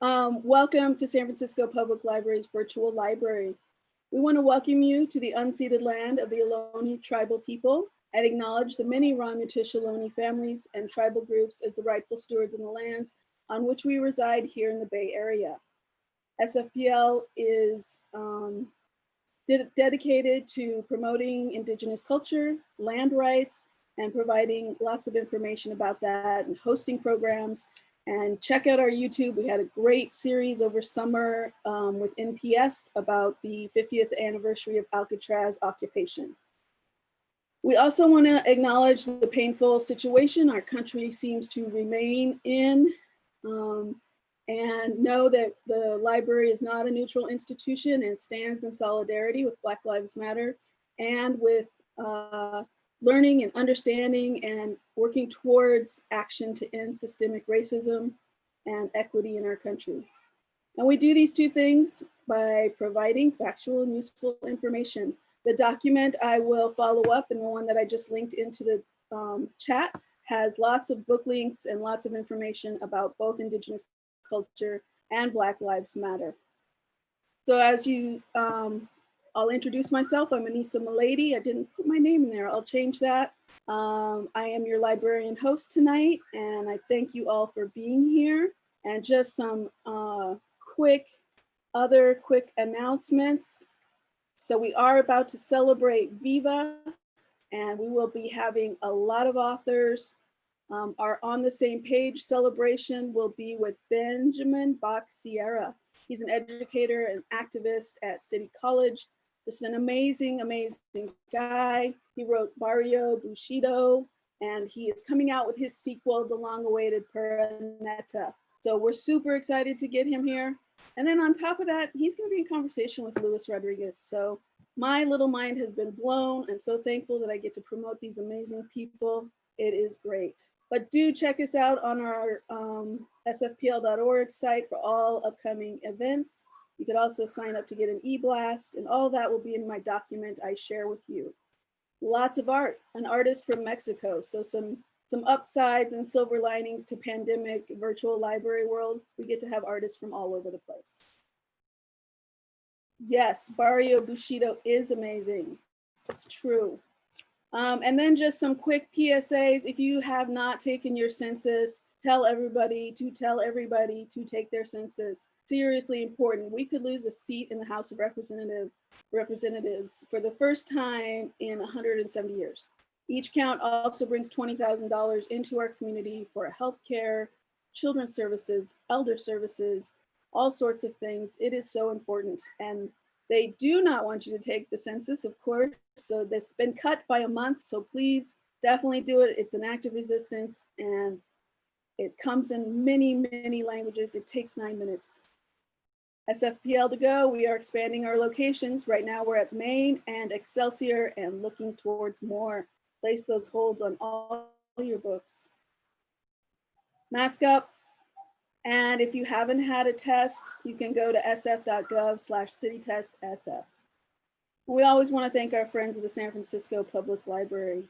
Welcome to San Francisco Public Library's virtual library. We want to welcome you to the unceded land of the Ohlone tribal people and acknowledge the many Ramaytush Ohlone families and tribal groups as the rightful stewards of the lands on which we reside here in the Bay Area. SFPL is dedicated to promoting Indigenous culture, land rights, and providing lots of information about that and hosting programs. And check out our YouTube. We had a great series over summer with NPS about the 50th anniversary of Alcatraz occupation. We also want to acknowledge the painful situation our country seems to remain in, and know that the library is not a neutral institution and stands in solidarity with Black Lives Matter and with learning and understanding and working towards action to end systemic racism and equity in our country. And we do these two things by providing factual and useful information. The document I will follow up, and the one that I just linked into the chat, has lots of book links and lots of information about both Indigenous culture and Black Lives Matter. So as you, I'll introduce myself. I'm Anissa Milady. I didn't put my name in there. I'll change that. I am your librarian host tonight, and I thank you all for being here. And just some quick announcements. So we are about to celebrate Viva, and we will be having a lot of authors. Our On the Same Page celebration will be with Benjamin Bach Sierra. He's an educator and activist at City College. Just an amazing, amazing guy. He wrote Barrio Bushido, and he is coming out with his sequel, the long-awaited Perenetta. So we're super excited to get him here. And then on top of that, he's gonna be in conversation with Luis Rodriguez. So my little mind has been blown. I'm so thankful that I get to promote these amazing people. It is great. But do check us out on our sfpl.org site for all upcoming events. You could also sign up to get an e-blast, and all that will be in my document I share with you. Lots of art, an artist from Mexico. So some upsides and silver linings to pandemic virtual library world. We get to have artists from all over the place. Yes, Barrio Bushido is amazing. It's true. And then just some quick PSAs. If you have not taken your census, tell everybody to take their census. Seriously important. We could lose a seat in the House of Representatives for the first time in 170 years. Each count also brings $20,000 into our community for healthcare, children's services, elder services, all sorts of things. It is so important. And they do not want you to take the census, of course. So that's been cut by a month. So please definitely do it. It's an act of resistance, and it comes in many, many languages. It takes 9 minutes. SFPL to go. We are expanding our locations. Right now we're at Maine and Excelsior and looking towards more. Place those holds on all your books. Mask up. And if you haven't had a test, you can go to sf.gov/citytestsf. We always want to thank our friends at the San Francisco Public Library.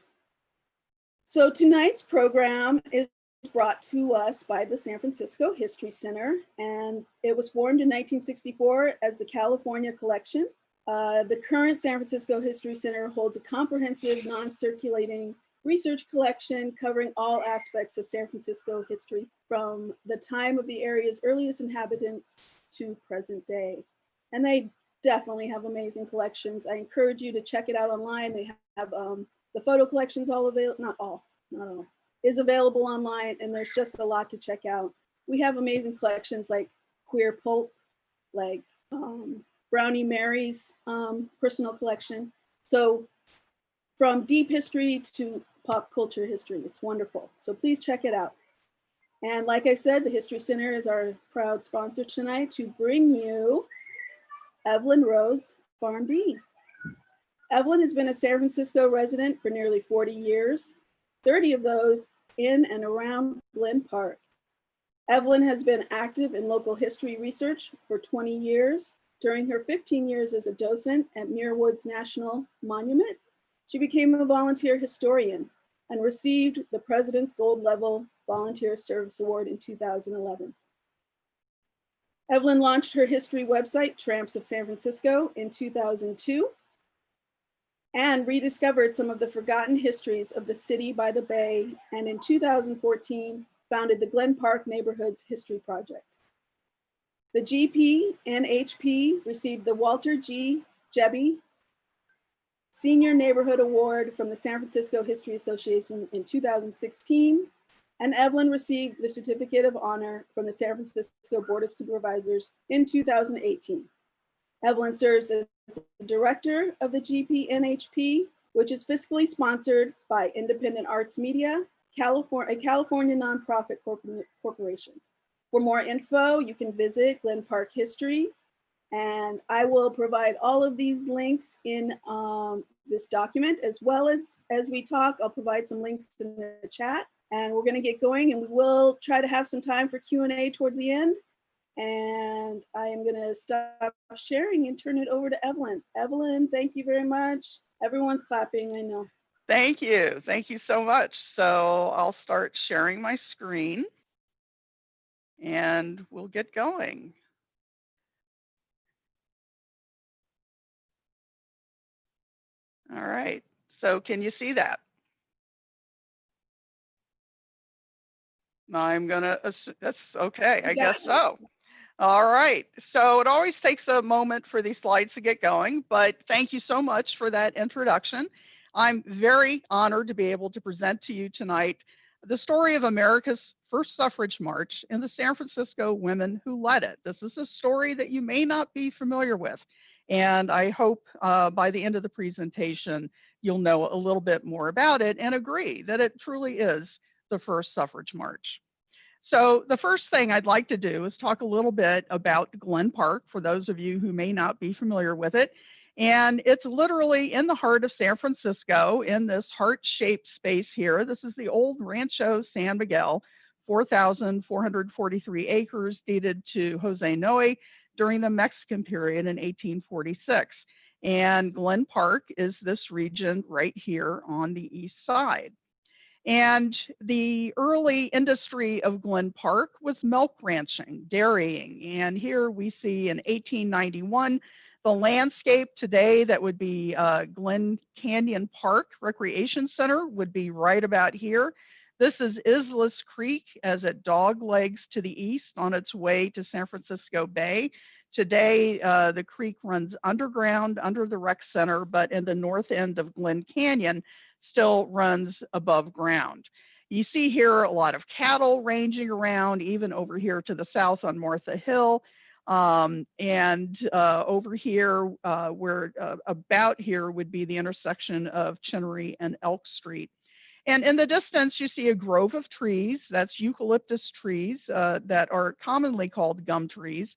So tonight's program is brought to us by the San Francisco History Center, and it was formed in 1964 as the California Collection. The current San Francisco History Center holds a comprehensive non-circulating research collection covering all aspects of San Francisco history from the time of the area's earliest inhabitants to present day. And they definitely have amazing collections. I encourage you to check it out online. They have the photo collections all available, not all, is available online, and there's just a lot to check out. We have amazing collections like Queer Pulp, like Brownie Mary's personal collection. So from deep history to pop culture history, it's wonderful. So please check it out. And like I said, the History Center is our proud sponsor tonight to bring you Evelyn Rose, PharmD. Evelyn has been a San Francisco resident for nearly 40 years, 30 of those in and around Glen Park. Evelyn has been active in local history research for 20 years. During her 15 years as a docent at Muir Woods National Monument, she became a volunteer historian and received the President's Gold Level Volunteer Service Award in 2011. Evelyn launched her history website, Tramps of San Francisco, in 2002, and rediscovered some of the forgotten histories of the city by the bay, and in 2014, founded the Glen Park Neighborhoods History Project. The GPNHP received the Walter G. Jebby Senior Neighborhood Award from the San Francisco History Association in 2016, and Evelyn received the Certificate of Honor from the San Francisco Board of Supervisors in 2018. Evelyn serves as the director of the GPNHP, which is fiscally sponsored by Independent Arts Media, a California nonprofit corporation. For more info, you can visit Glen Park History, and I will provide all of these links in this document, as well as we talk. I'll provide some links in the chat, and we're going to get going, and we will try to have some time for Q&A towards the end. And I am going to stop sharing and turn it over to Evelyn. Evelyn, thank you very much. Everyone's clapping, I know. Thank you. Thank you so much. So I'll start sharing my screen and we'll get going. All right. So can you see that? I'm going to, that's okay, I guess so. All right, so it always takes a moment for these slides to get going, but thank you so much for that introduction. I'm very honored to be able to present to you tonight the story of America's first suffrage march and the San Francisco women who led it. This is a story that you may not be familiar with, and I hope by the end of the presentation, you'll know a little bit more about it and agree that it truly is the first suffrage march. So the first thing I'd like to do is talk a little bit about Glen Park, for those of you who may not be familiar with it. And it's literally in the heart of San Francisco, in this heart-shaped space here. This is the old Rancho San Miguel, 4,443 acres, deeded to Jose Noe during the Mexican period in 1846. And Glen Park is this region right here on the east side. And the early industry of Glen Park was milk ranching, dairying. And here we see in 1891, the landscape today that would be Glen Canyon Park Recreation Center would be right about here. This is Islas Creek as it doglegs to the east on its way to San Francisco Bay. Today, the creek runs underground under the rec center, but in the north end of Glen Canyon, still runs above ground. You see here a lot of cattle ranging around, even over here to the south on Martha Hill. And over here, where about here would be the intersection of Chinnery and Elk Street. And in the distance, you see a grove of trees. That's eucalyptus trees that are commonly called gum trees.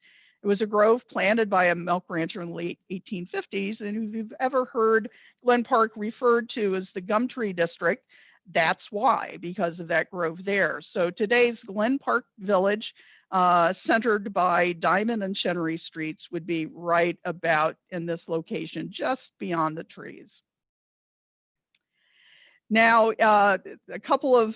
It was a grove planted by a milk rancher in the late 1850s. And if you've ever heard Glen Park referred to as the Gum Tree District, that's why, because of that grove there. So today's Glen Park Village, centered by Diamond and Chinnery Streets, would be right about in this location, just beyond the trees. Now, a couple of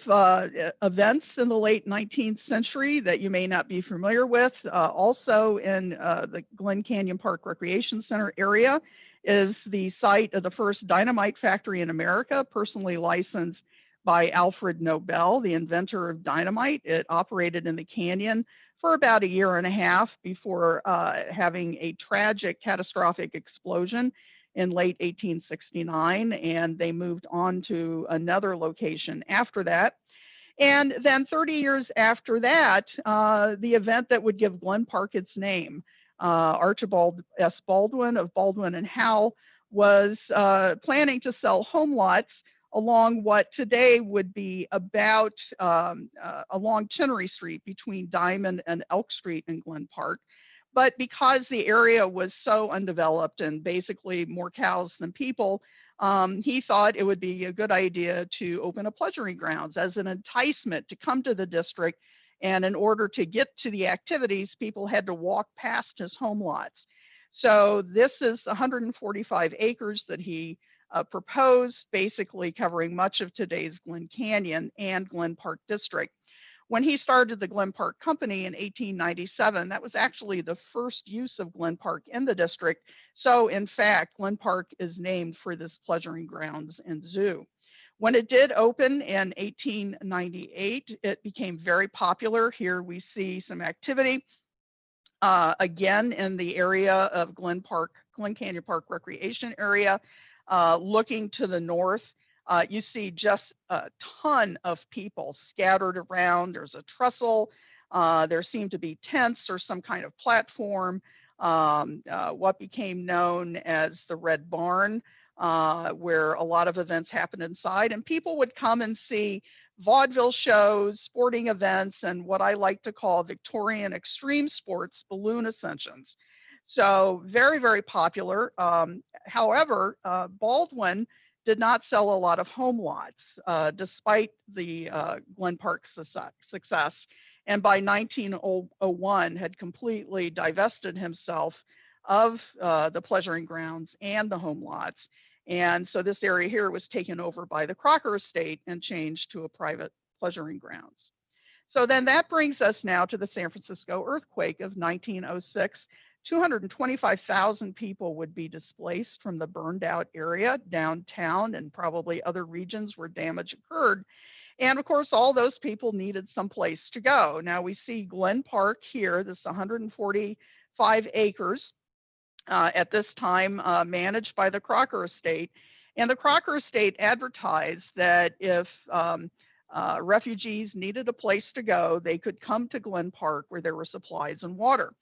events in the late 19th century that you may not be familiar with, also in the Glen Canyon Park Recreation Center area, is the site of the first dynamite factory in America, personally licensed by Alfred Nobel, the inventor of dynamite. It operated in the canyon for about a year and a half before having a tragic, catastrophic explosion in late 1869, and they moved on to another location after that. And then 30 years after that, the event that would give Glen Park its name, Archibald S. Baldwin of Baldwin and Howe, was planning to sell home lots along what today would be about along Chinnery Street between Diamond and Elk Street in Glen Park. But because the area was so undeveloped and basically more cows than people, he thought it would be a good idea to open a pleasuring grounds as an enticement to come to the district. And in order to get to the activities, people had to walk past his home lots. So this is 145 acres that he proposed, basically covering much of today's Glen Canyon and Glen Park District. When he started the Glen Park Company in 1897, that was actually the first use of Glen Park in the district. So in fact, Glen Park is named for this pleasuring grounds and zoo. When it did open in 1898, it became very popular. Here we see some activity. Again, in the area of Glen Canyon Park Recreation Area, looking to the north, you see just a ton of people scattered around. There's a trestle. There seem to be tents or some kind of platform, what became known as the Red Barn, where a lot of events happened inside. And people would come and see vaudeville shows, sporting events, and what I like to call Victorian extreme sports balloon ascensions. So very, very popular. However, Baldwin did not sell a lot of home lots, despite the Glen Park success. And by 1901 had completely divested himself of the pleasuring grounds and the home lots. And so this area here was taken over by the Crocker estate and changed to a private pleasuring grounds. So then that brings us now to the San Francisco earthquake of 1906. 225,000 people would be displaced from the burned out area downtown and probably other regions where damage occurred. And of course, all those people needed some place to go. Now we see Glen Park here, this 145 acres. At this time managed by the Crocker estate. And the Crocker estate advertised that if refugees needed a place to go, they could come to Glen Park where there were supplies and water.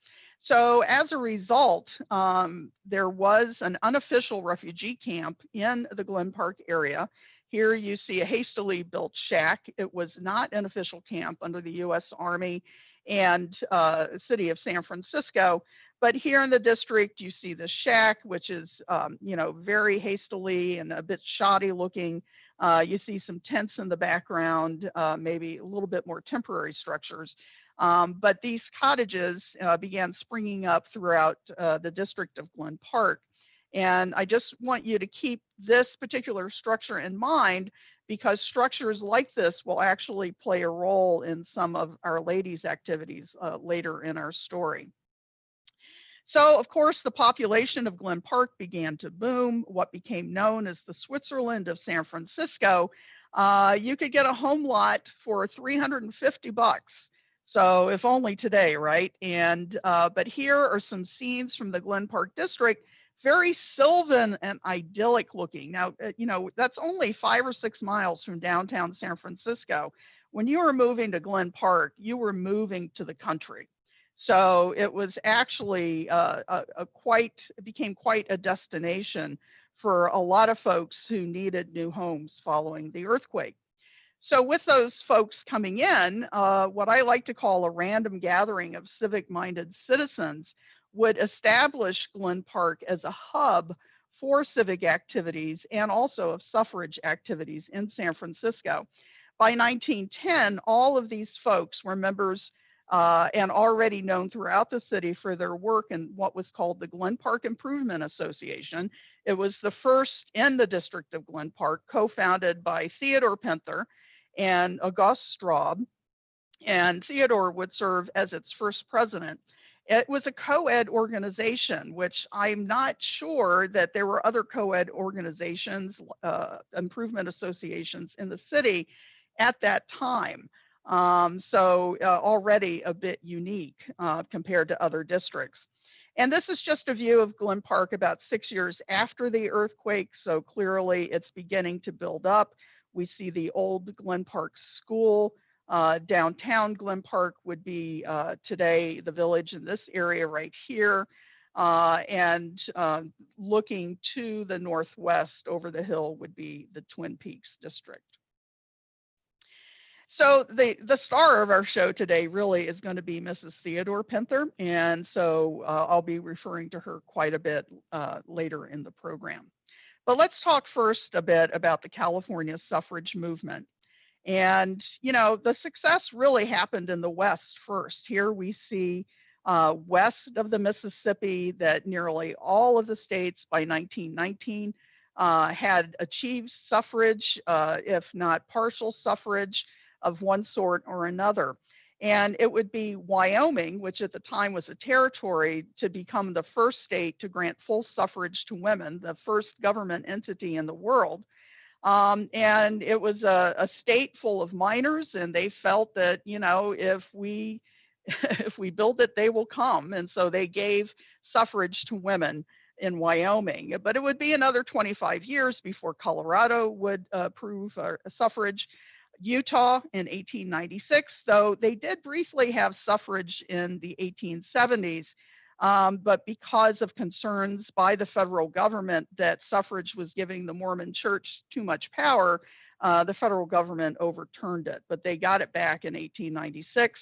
So as a result, there was an unofficial refugee camp in the Glen Park area. Here you see a hastily built shack. It was not an official camp under the U.S. Army and city of San Francisco. But here in the district, you see the shack, which is, very hastily and a bit shoddy looking. You see some tents in the background, maybe a little bit more temporary structures. But these cottages began springing up throughout the district of Glen Park. And I just want you to keep this particular structure in mind because structures like this will actually play a role in some of Our Lady's activities later in our story. So, of course, the population of Glen Park began to boom, what became known as the Switzerland of San Francisco. You could get a home lot for $350. So, if only today, right? And but here are some scenes from the Glen Park district, very sylvan and idyllic looking. Now, that's only 5 or 6 miles from downtown San Francisco. When you were moving to Glen Park, you were moving to the country. So it was actually it became quite a destination for a lot of folks who needed new homes following the earthquake. So with those folks coming in, what I like to call a random gathering of civic-minded citizens would establish Glen Park as a hub for civic activities and also of suffrage activities in San Francisco. By 1910, all of these folks were members and already known throughout the city for their work in what was called the Glen Park Improvement Association. It was the first in the district of Glen Park, co-founded by Theodore Pinther and Auguste Straub, and Theodore would serve as its first president. It was a co-ed organization, which I'm not sure that there were other co-ed organizations, improvement associations in the city at that time. So already a bit unique compared to other districts. And this is just a view of Glen Park about 6 years after the earthquake. So clearly it's beginning to build up. We see the old Glen Park School. Downtown Glen Park would be today the village in this area right here. And looking to the northwest over the hill would be the Twin Peaks district. So the star of our show today really is going to be Mrs. Theodore Pinther, and so I'll be referring to her quite a bit later in the program. But let's talk first a bit about the California suffrage movement. And, the success really happened in the West first. Here we see west of the Mississippi that nearly all of the states by 1919 had achieved suffrage, if not partial suffrage. of one sort or another. And it would be Wyoming, which at the time was a territory, to become the first state to grant full suffrage to women, the first government entity in the world. And it was a state full of miners, and they felt that, you know, if we if we build it, they will come. And so they gave suffrage to women in Wyoming. But it would be another 25 years before Colorado would approve suffrage. Utah in 1896, though they did briefly have suffrage in the 1870s, but because of concerns by the federal government that suffrage was giving the Mormon Church too much power, the federal government overturned it, but they got it back in 1896.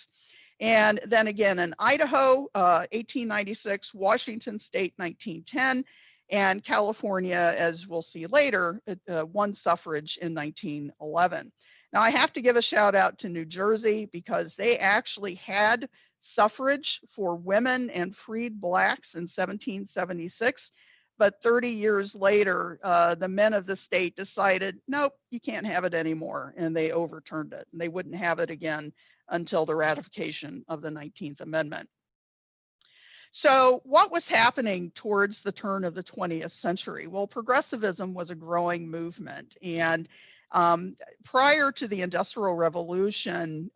And then again in Idaho, 1896, Washington State, 1910, and California, as we'll see later, won suffrage in 1911. Now, I have to give a shout out to New Jersey because they actually had suffrage for women and freed blacks in 1776. But 30 years later, the men of the state decided, nope, you can't have it anymore. And they overturned it. And they wouldn't have it again until the ratification of the 19th Amendment. So what was happening towards the turn of the 20th century? Well, progressivism was a growing movement. And prior to the Industrial Revolution,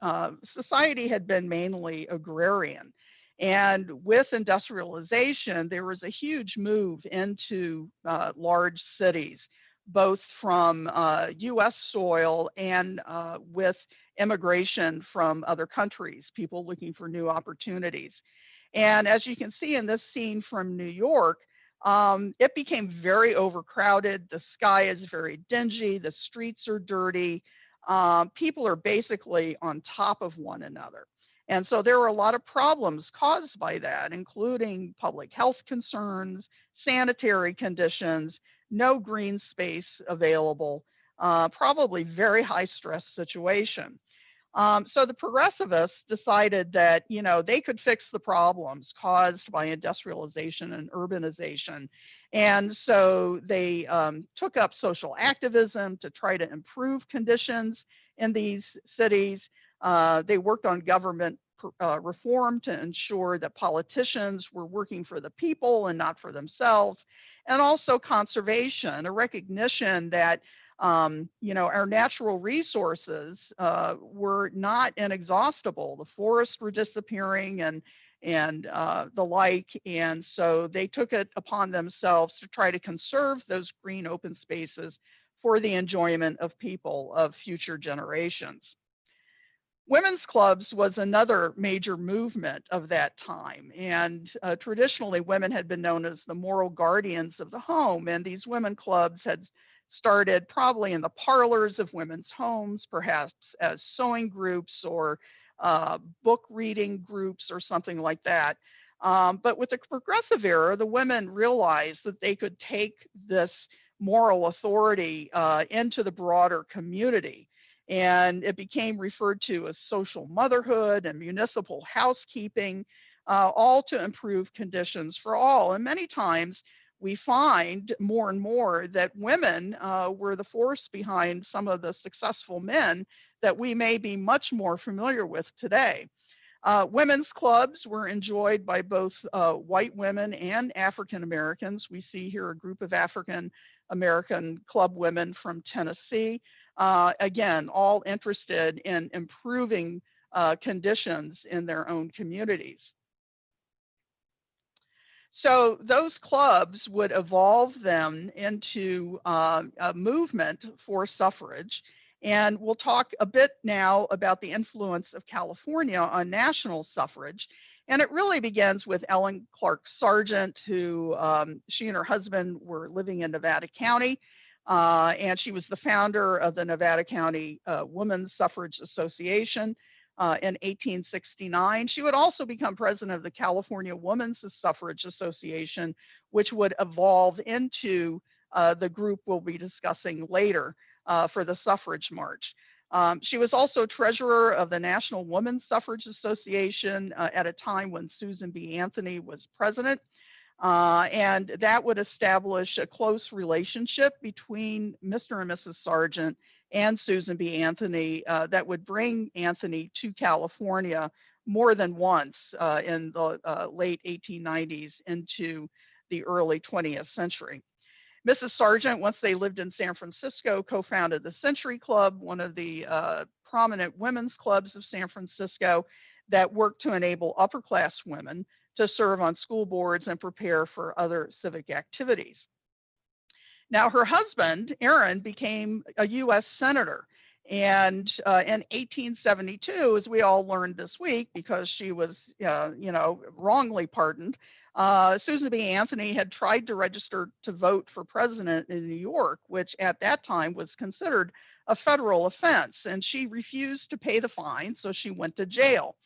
society had been mainly agrarian. And with industrialization, there was a huge move into large cities, both from US soil and with immigration from other countries, people looking for new opportunities. And as you can see in this scene from New York, it became very overcrowded. The sky is very dingy. The streets are dirty. People are basically on top of one another. And so there were a lot of problems caused by that, including public health concerns, sanitary conditions, no green space available, probably very high stress situation. So the progressivists decided that, you know, they could fix the problems caused by industrialization and urbanization. And so they took up social activism to try to improve conditions in these cities. They worked on government reform to ensure that politicians were working for the people and not for themselves. And also conservation, a recognition that you know, our natural resources were not inexhaustible. The forests were disappearing and the like. And so they took it upon themselves to try to conserve those green open spaces for the enjoyment of people of future generations. Women's clubs was another major movement of that time. And traditionally, women had been known as the moral guardians of the home. And these women clubs had started probably in the parlors of women's homes, perhaps as sewing groups or book reading groups or something like that. But with the progressive era, the women realized that they could take this moral authority into the broader community. And it became referred to as social motherhood and municipal housekeeping, all to improve conditions for all. And many times, we find more and more that women were the force behind some of the successful men that we may be much more familiar with today. Women's clubs were enjoyed by both white women and African Americans. We see here a group of African American club women from Tennessee, again, all interested in improving conditions in their own communities. So those clubs would evolve them into a movement for suffrage. And we'll talk a bit now about the influence of California on national suffrage. And it really begins with Ellen Clark Sargent, who she and her husband were living in Nevada County. And she was the founder of the Nevada County Women's Suffrage Association. In 1869. She would also become president of the California Women's Suffrage Association, which would evolve into the group we'll be discussing later for the suffrage march. She was also treasurer of the National Women's Suffrage Association at a time when Susan B. Anthony was president. And that would establish a close relationship between Mr. and Mrs. Sargent and Susan B. Anthony that would bring Anthony to California more than once in the late 1890s into the early 20th century. Mrs. Sargent, once they lived in San Francisco, co-founded the Century Club, one of the prominent women's clubs of San Francisco that worked to enable upper-class women to serve on school boards and prepare for other civic activities. Now, her husband, Aaron, became a U.S. Senator. And in 1872, as we all learned this week, because she was, wrongly pardoned, Susan B. Anthony had tried to register to vote for president in New York, which at that time was considered a federal offense. And she refused to pay the fine, so she went to jail.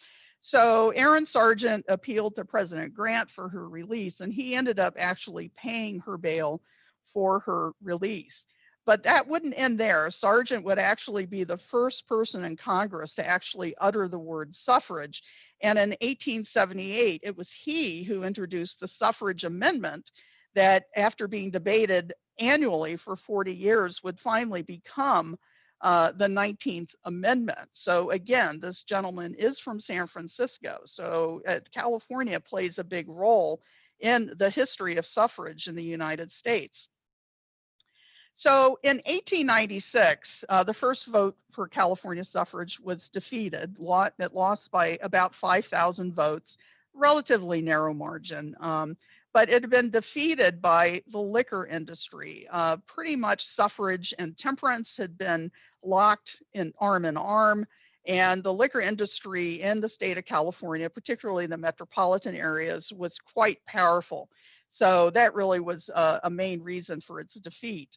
So Aaron Sargent appealed to President Grant for her release, and he ended up actually paying her bail for her release. But that wouldn't end there. Sargent would actually be the first person in Congress to actually utter the word suffrage. And in 1878, it was he who introduced the suffrage amendment that, after being debated annually for 40 years, would finally become the 19th Amendment. So again, this gentleman is from San Francisco. So California plays a big role in the history of suffrage in the United States. So in 1896, the first vote for California suffrage was defeated. It lost by about 5,000 votes, relatively narrow margin. But it had been defeated by the liquor industry. Pretty much suffrage and temperance had been locked in arm, and the liquor industry in the state of California, particularly the metropolitan areas, was quite powerful. So that really was a main reason for its defeat.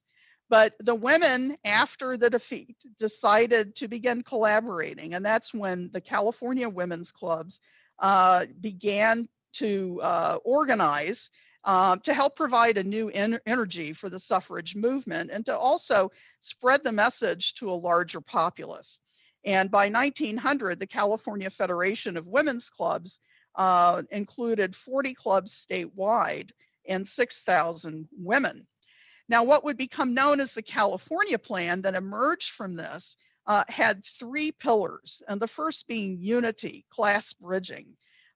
But the women, after the defeat, decided to begin collaborating, and that's when the California women's clubs began to organize to help provide a new energy for the suffrage movement and to also spread the message to a larger populace. And by 1900, the California Federation of Women's Clubs included 40 clubs statewide and 6,000 women. Now, what would become known as the California Plan that emerged from this had three pillars, and the first being unity, class bridging.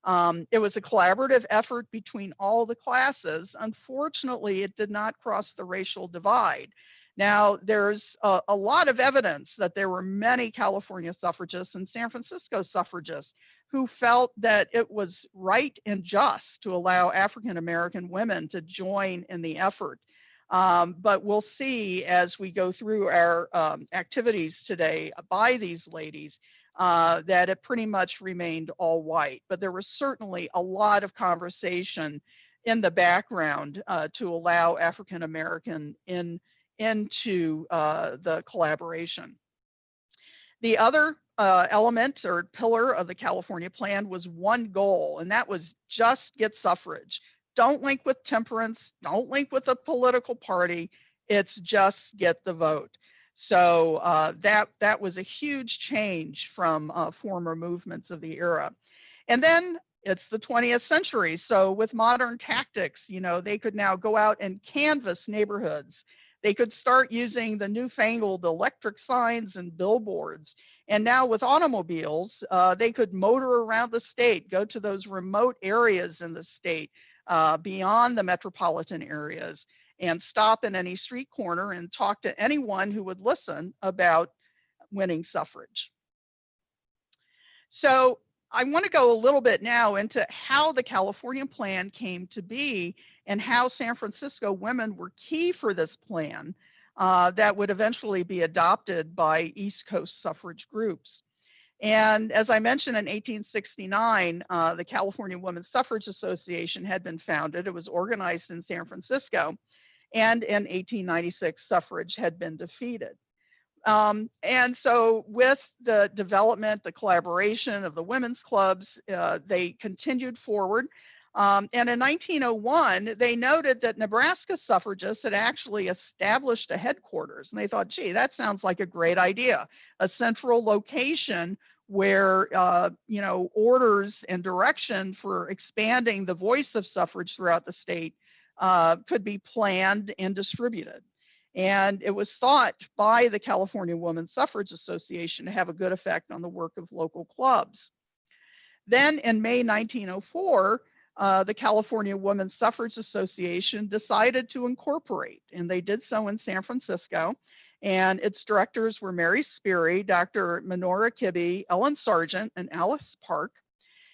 It was a collaborative effort between all the classes. Unfortunately, it did not cross the racial divide. Now, there's a lot of evidence that there were many California suffragists and San Francisco suffragists who felt that it was right and just to allow African American women to join in the effort. But we'll see as we go through our activities today by these ladies that it pretty much remained all white. But there was certainly a lot of conversation in the background to allow African American into the collaboration. The other element or pillar of the California Plan was one goal, and that was just get suffrage. Don't link with temperance, don't link with a political party, it's just get the vote. So that was a huge change from former movements of the era. And then it's the 20th century. So with modern tactics, they could now go out and canvass neighborhoods. They could start using the newfangled electric signs and billboards. And now with automobiles, they could motor around the state, go to those remote areas in the state, beyond the metropolitan areas, and stop in any street corner and talk to anyone who would listen about winning suffrage. So I want to go a little bit now into how the California Plan came to be and how San Francisco women were key for this plan that would eventually be adopted by East Coast suffrage groups. And as I mentioned, in 1869, the California Women's Suffrage Association had been founded. It was organized in San Francisco. And in 1896, suffrage had been defeated. And so with the development, the collaboration of the women's clubs, they continued forward. And in 1901, they noted that Nebraska suffragists had actually established a headquarters. And they thought, gee, that sounds like a great idea, a central location where, orders and direction for expanding the voice of suffrage throughout the state could be planned and distributed. And it was thought by the California Women's Suffrage Association to have a good effect on the work of local clubs. Then in May 1904, the California Women's Suffrage Association decided to incorporate, and they did so in San Francisco. And its directors were Mary Sperry, Dr. Minora Kibbe, Ellen Sargent, and Alice Park.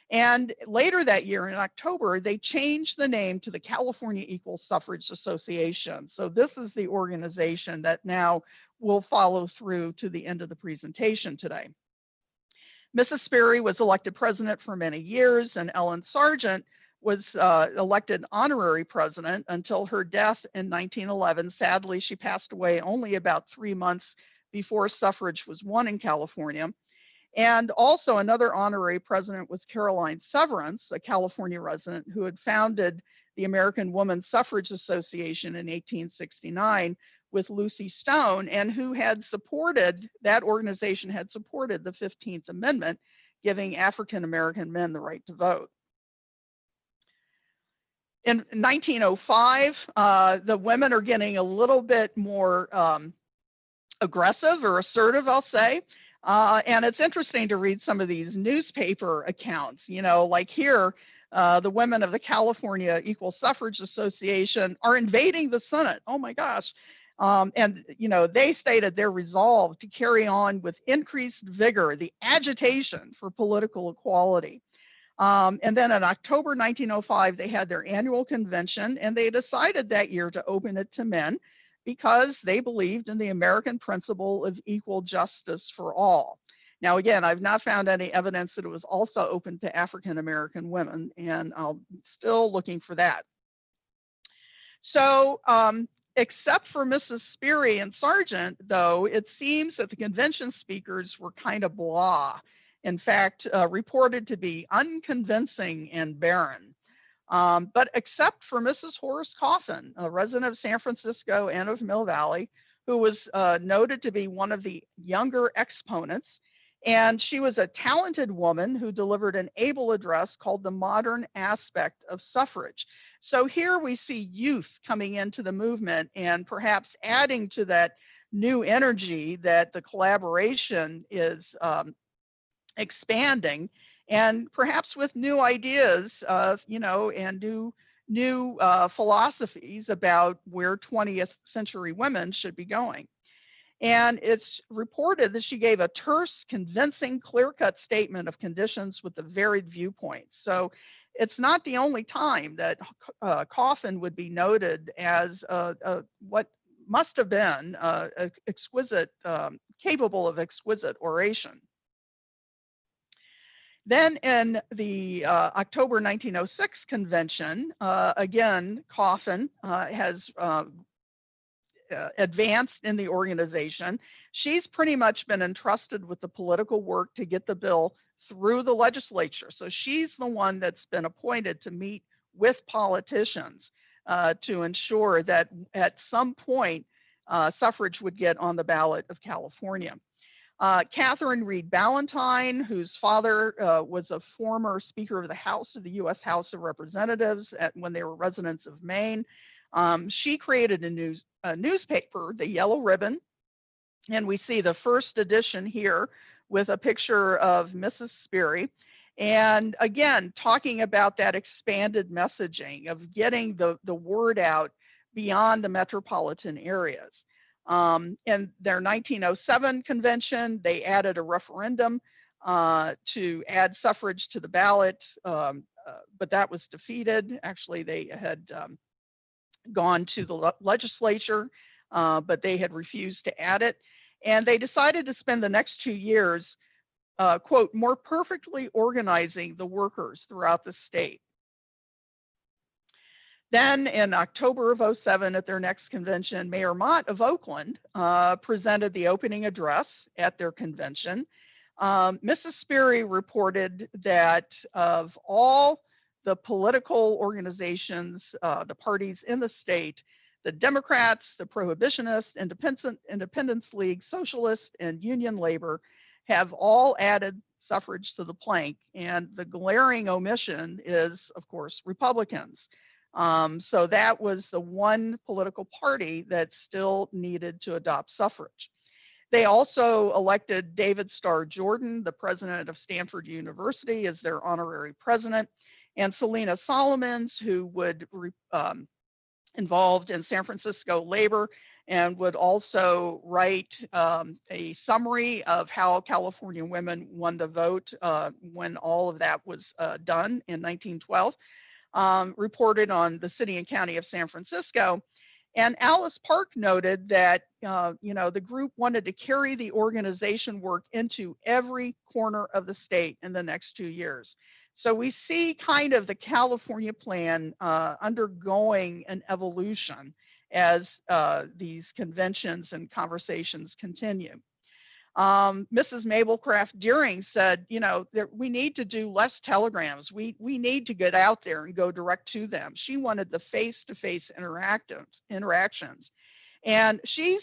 And later that year in October, they changed the name to the California Equal Suffrage Association. So this is the organization that now will follow through to the end of the presentation today. Mrs. Sperry was elected president for many years, and Ellen Sargent was elected honorary president until her death in 1911. Sadly, she passed away only about 3 months before suffrage was won in California. And also another honorary president was Caroline Severance, a California resident who had founded the American Women's Suffrage Association in 1869 with Lucy Stone, and who had supported, that organization had supported the 15th Amendment, giving African American men the right to vote. In 1905, the women are getting a little bit more aggressive or assertive, I'll say. And it's interesting to read some of these newspaper accounts, like here, the women of the California Equal Suffrage Association are invading the Senate. Oh my gosh. And, they stated their resolve to carry on with increased vigor, the agitation for political equality. And then in October 1905, they had their annual convention, and they decided that year to open it to men because they believed in the American principle of equal justice for all. Now, again, I've not found any evidence that it was also open to African American women, and I'm still looking for that. So, except for Mrs. Sperry and Sargent, though, it seems that the convention speakers were kind of blah. In fact, reported to be unconvincing and barren. But except for Mrs. Horace Coffin, a resident of San Francisco and of Mill Valley, who was noted to be one of the younger exponents. And she was a talented woman who delivered an able address called The Modern Aspect of Suffrage. So here we see youth coming into the movement and perhaps adding to that new energy that the collaboration is expanding, and perhaps with new ideas, and new philosophies about where 20th century women should be going. And it's reported that she gave a terse, convincing, clear-cut statement of conditions with a varied viewpoint. So it's not the only time that Coffin would be noted as what must have been exquisite, capable of exquisite oration. Then in the October 1906 convention, again, Coffin has advanced in the organization. She's pretty much been entrusted with the political work to get the bill through the legislature. So she's the one that's been appointed to meet with politicians to ensure that at some point suffrage would get on the ballot of California. Catherine Reed Ballantyne, whose father was a former Speaker of the House of the U.S. House of Representatives when they were residents of Maine, she created a newspaper, the Yellow Ribbon, and we see the first edition here with a picture of Mrs. Sperry. And again, talking about that expanded messaging of getting the word out beyond the metropolitan areas. In their 1907 convention, they added a referendum to add suffrage to the ballot, but that was defeated. Actually, they had gone to the legislature, but they had refused to add it. And they decided to spend the next 2 years, quote, more perfectly organizing the workers throughout the state. Then in October of 2007 at their next convention, Mayor Mott of Oakland presented the opening address at their convention. Mrs. Sperry reported that of all the political organizations, the parties in the state, the Democrats, the Prohibitionists, Independence League, Socialists, and Union Labor have all added suffrage to the plank. And the glaring omission is, of course, Republicans. So that was the one political party that still needed to adopt suffrage. They also elected David Starr Jordan, the president of Stanford University, as their honorary president, and Selena Solomons, who would involved in San Francisco labor and would also write a summary of how California women won the vote when all of that was done in 1912, reported on the city and county of San Francisco. And Alice Park noted that, the group wanted to carry the organization work into every corner of the state in the next 2 years. So we see kind of the California plan undergoing an evolution as these conventions and conversations continue. Mrs. Mabel Craft Deering said, that we need to do less telegrams. We need to get out there and go direct to them. She wanted the face-to-face interactions. And she's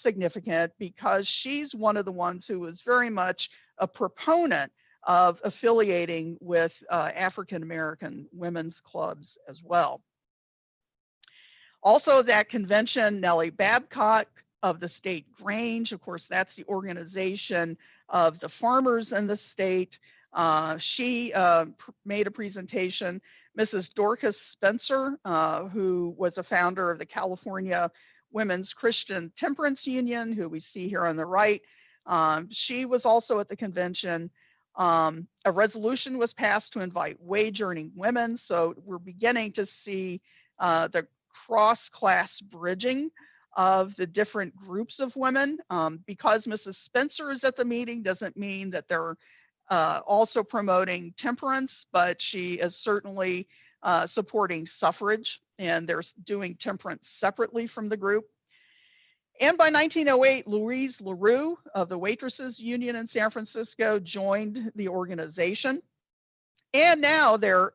significant because she's one of the ones who was very much a proponent of affiliating with African-American women's clubs as well. Also, that convention, Nellie Babcock of the State Grange, of course, that's the organization of the farmers in the state. She made a presentation. Mrs. Dorcas Spencer, who was a founder of the California Women's Christian Temperance Union, who we see here on the right, she was also at the convention. A resolution was passed to invite wage-earning women, so we're beginning to see the cross-class bridging of the different groups of women. Because Mrs. Spencer is at the meeting doesn't mean that they're also promoting temperance, but she is certainly supporting suffrage, and they're doing temperance separately from the group. And by 1908, Louise LaRue of the Waitresses Union in San Francisco joined the organization. And now they're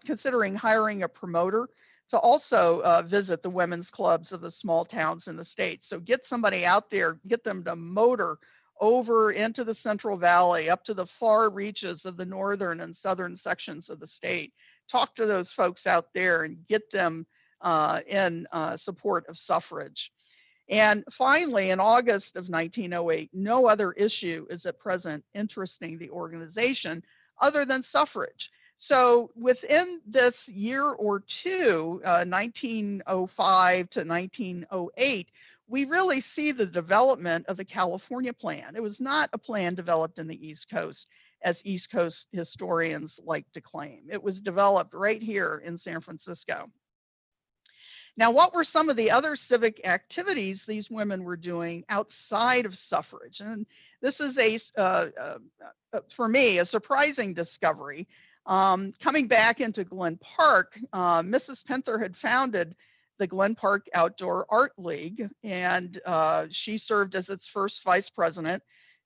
considering hiring a promoter to also visit the women's clubs of the small towns in the state. So get somebody out there, get them to motor over into the Central Valley, up to the far reaches of the northern and southern sections of the state. Talk to those folks out there and get them in support of suffrage. And finally, in August of 1908, no other issue is at present interesting the organization other than suffrage. So within this year or two, 1905 to 1908, we really see the development of the California plan. It was not a plan developed in the East Coast, as East Coast historians like to claim. It was developed right here in San Francisco. Now, what were some of the other civic activities these women were doing outside of suffrage? And this is for me, a surprising discovery. Coming back into Glen Park, Mrs. Pinther had founded the Glen Park Outdoor Art League, and she served as its first vice president,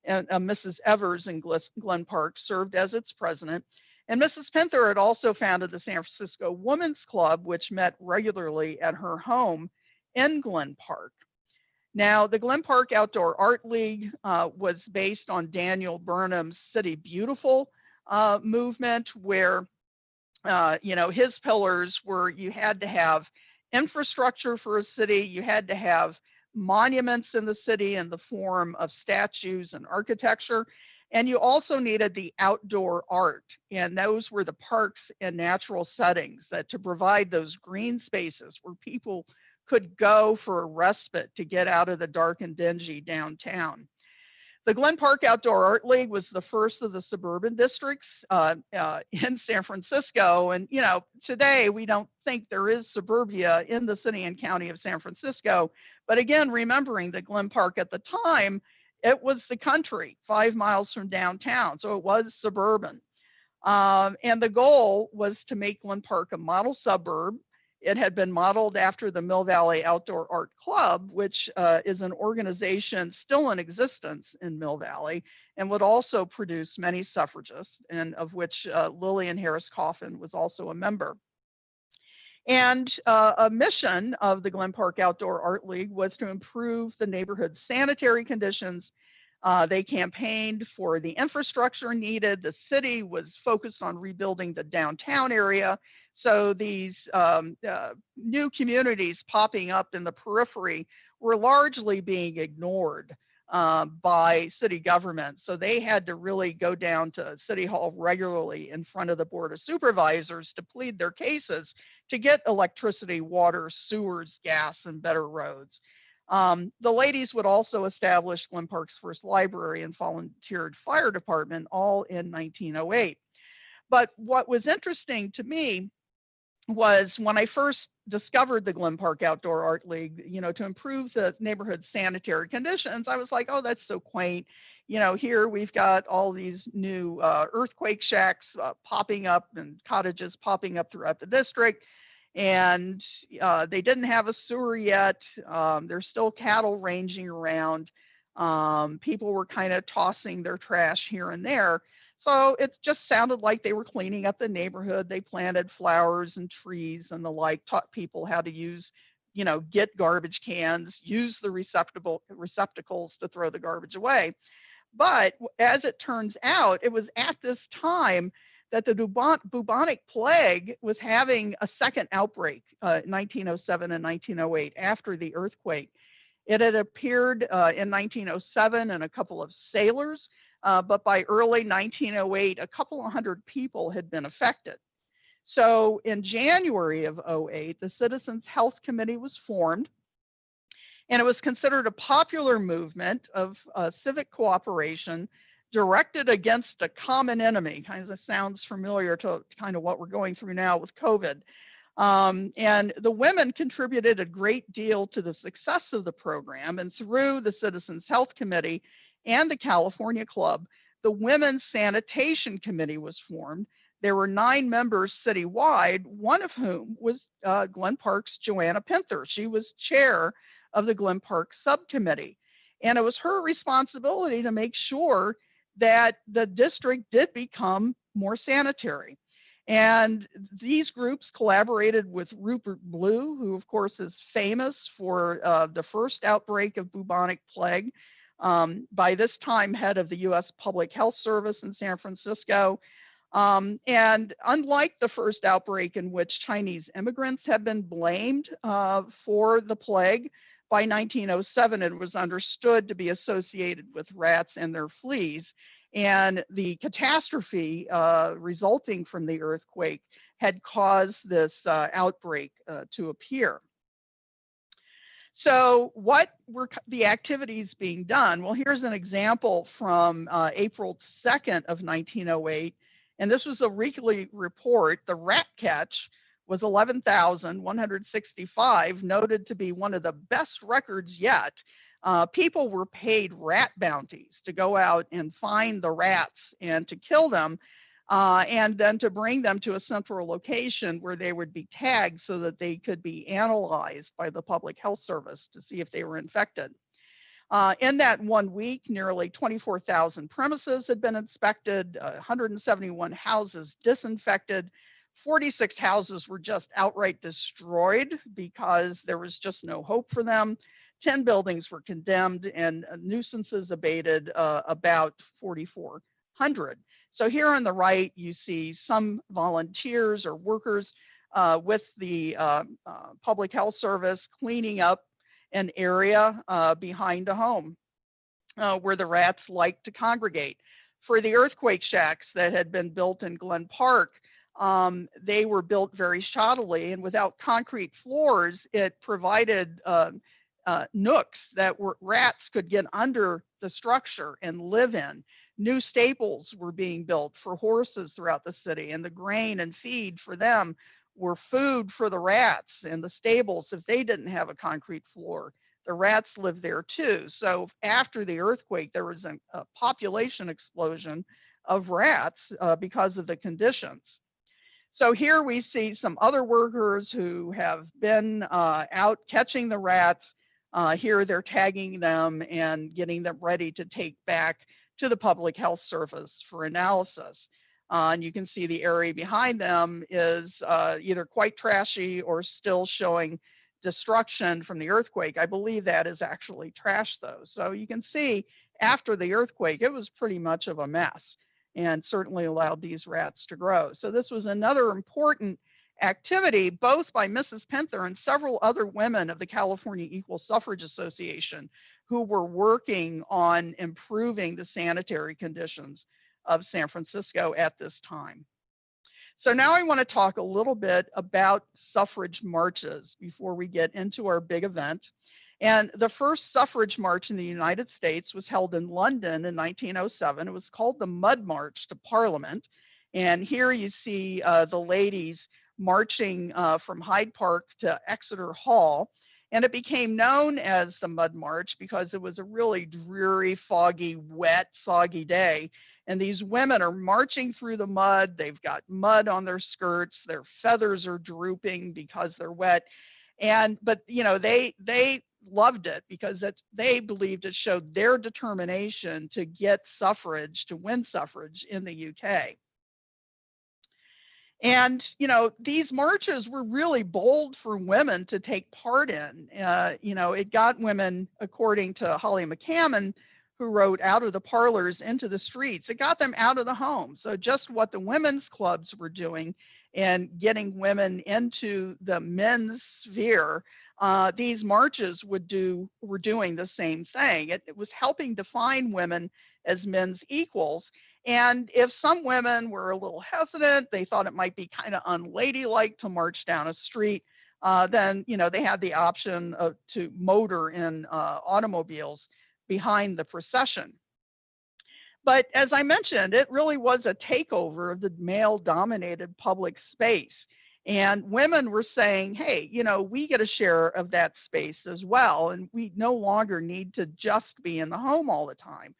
and Mrs. Evers in Glen Park served as its president. And Mrs. Pinther had also founded the San Francisco Women's Club, which met regularly at her home in Glen Park. Now, the Glen Park Outdoor Art League was based on Daniel Burnham's City Beautiful movement, where, his pillars were you had to have infrastructure for a city, you had to have monuments in the city in the form of statues and architecture, and you also needed the outdoor art, and those were the parks and natural settings that to provide those green spaces where people could go for a respite to get out of the dark and dingy downtown. The Glen Park Outdoor Art League was the first of the suburban districts in San Francisco. And, today we don't think there is suburbia in the city and county of San Francisco. But again, remembering that Glen Park at the time, it was the country 5 miles from downtown. So it was suburban. And the goal was to make Glen Park a model suburb. It had been modeled after the Mill Valley Outdoor Art Club, which is an organization still in existence in Mill Valley and would also produce many suffragists, and of which Lillian Harris Coffin was also a member. And a mission of the Glen Park Outdoor Art League was to improve the neighborhood's sanitary conditions, They campaigned for the infrastructure needed. The city was focused on rebuilding the downtown area. So these new communities popping up in the periphery were largely being ignored by city government. So they had to really go down to City Hall regularly in front of the Board of Supervisors to plead their cases to get electricity, water, sewers, gas, and better roads. The ladies would also establish Glen Park's first library and volunteered fire department, all in 1908. But what was interesting to me was when I first discovered the Glen Park Outdoor Art League, you know, to improve the neighborhood sanitary conditions, I was like, oh, that's so quaint. You know, here we've got all these new earthquake shacks popping up and cottages popping up throughout the district. And they didn't have a sewer yet. There's still cattle ranging around. People were kind of tossing their trash here and there. So it just sounded like they were cleaning up the neighborhood. They planted flowers and trees and the like, taught people how to use, you know, get garbage cans, use the receptacles to throw the garbage away. But as it turns out, it was at this time that the bubonic plague was having a second outbreak, 1907 and 1908, after the earthquake. It had appeared in 1907 in a couple of sailors, but by early 1908, a couple of hundred people had been affected. So in January of 08, the Citizens Health Committee was formed, and it was considered a popular movement of civic cooperation directed against a common enemy. Kind of sounds familiar to kind of what we're going through now with COVID. And the women contributed a great deal to the success of the program, and through the Citizens Health Committee and the California Club, the Women's Sanitation Committee was formed. There were 9 members citywide, one of whom was Glen Park's Joanna Pinther. She was chair of the Glen Park subcommittee. And it was her responsibility to make sure that the district did become more sanitary. And these groups collaborated with Rupert Blue, who of course is famous for the first outbreak of bubonic plague, by this time head of the U.S. Public Health Service in San Francisco. And unlike the first outbreak in which Chinese immigrants have been blamed for the plague, by 1907 it was understood to be associated with rats and their fleas. And the catastrophe resulting from the earthquake had caused this outbreak to appear. So what were the activities being done? Well, here's an example from April 2nd of 1908. And this was a weekly report. The rat catch was 11,165, noted to be one of the best records yet. People were paid rat bounties to go out and find the rats and to kill them, and then to bring them to a central location where they would be tagged so that they could be analyzed by the Public Health Service to see if they were infected. In that 1 week, nearly 24,000 premises had been inspected, 171 houses disinfected, 46 houses were just outright destroyed because there was just no hope for them. 10 buildings were condemned and nuisances abated about 4,400. So here on the right, you see some volunteers or workers with the Public Health Service cleaning up an area behind a home where the rats like to congregate. For the earthquake shacks that had been built in Glen Park, they were built very shoddily, and without concrete floors, it provided nooks that rats could get under the structure and live in. New stables were being built for horses throughout the city, and the grain and feed for them were food for the rats. And the stables, if they didn't have a concrete floor, the rats lived there too. So after the earthquake, there was a population explosion of rats because of the conditions. So here we see some other workers who have been out catching the rats. Here they're tagging them and getting them ready to take back to the Public Health Service for analysis. And you can see the area behind them is either quite trashy or still showing destruction from the earthquake. I believe that is actually trashed though. So you can see after the earthquake, it was pretty much of a mess and certainly allowed these rats to grow. So this was another important activity, both by Mrs. Pinther and several other women of the California Equal Suffrage Association who were working on improving the sanitary conditions of San Francisco at this time. So now I want to talk a little bit about suffrage marches before we get into our big event. And the first suffrage march in the United States was held in London in 1907. It was called the Mud March to Parliament. And here you see the ladies marching from Hyde Park to Exeter Hall. And it became known as the Mud March because it was a really dreary, foggy, wet, soggy day. And these women are marching through the mud. They've got mud on their skirts. Their feathers are drooping because they're wet. But you know, they loved it because they believed it showed their determination to get suffrage, to win suffrage in the UK. And, you know, these marches were really bold for women to take part in. You know, it got women, according to Holly McCammon, who wrote Out of the Parlors into the Streets, it got them out of the home. So just what the women's clubs were doing and getting women into the men's sphere, these marches were doing the same thing. It was helping define women as men's equals. And if some women were a little hesitant, they thought it might be kind of unladylike to march down a street, then, you know, they had the option to motor in automobiles behind the procession. But as I mentioned, it really was a takeover of the male-dominated public space. And women were saying, hey, you know, we get a share of that space as well, and we no longer need to just be in the home all the time.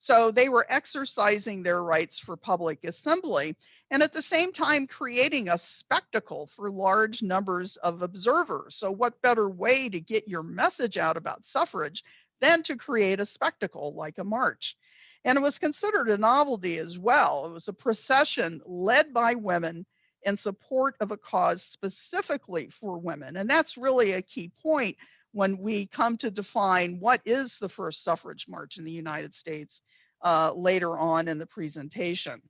So they were exercising their rights for public assembly and at the same time creating a spectacle for large numbers of observers. So what better way to get your message out about suffrage than to create a spectacle like a march? And it was considered a novelty as well. It was a procession led by women in support of a cause specifically for women. And that's really a key point when we come to define what is the first suffrage march in the United States later on in the presentation.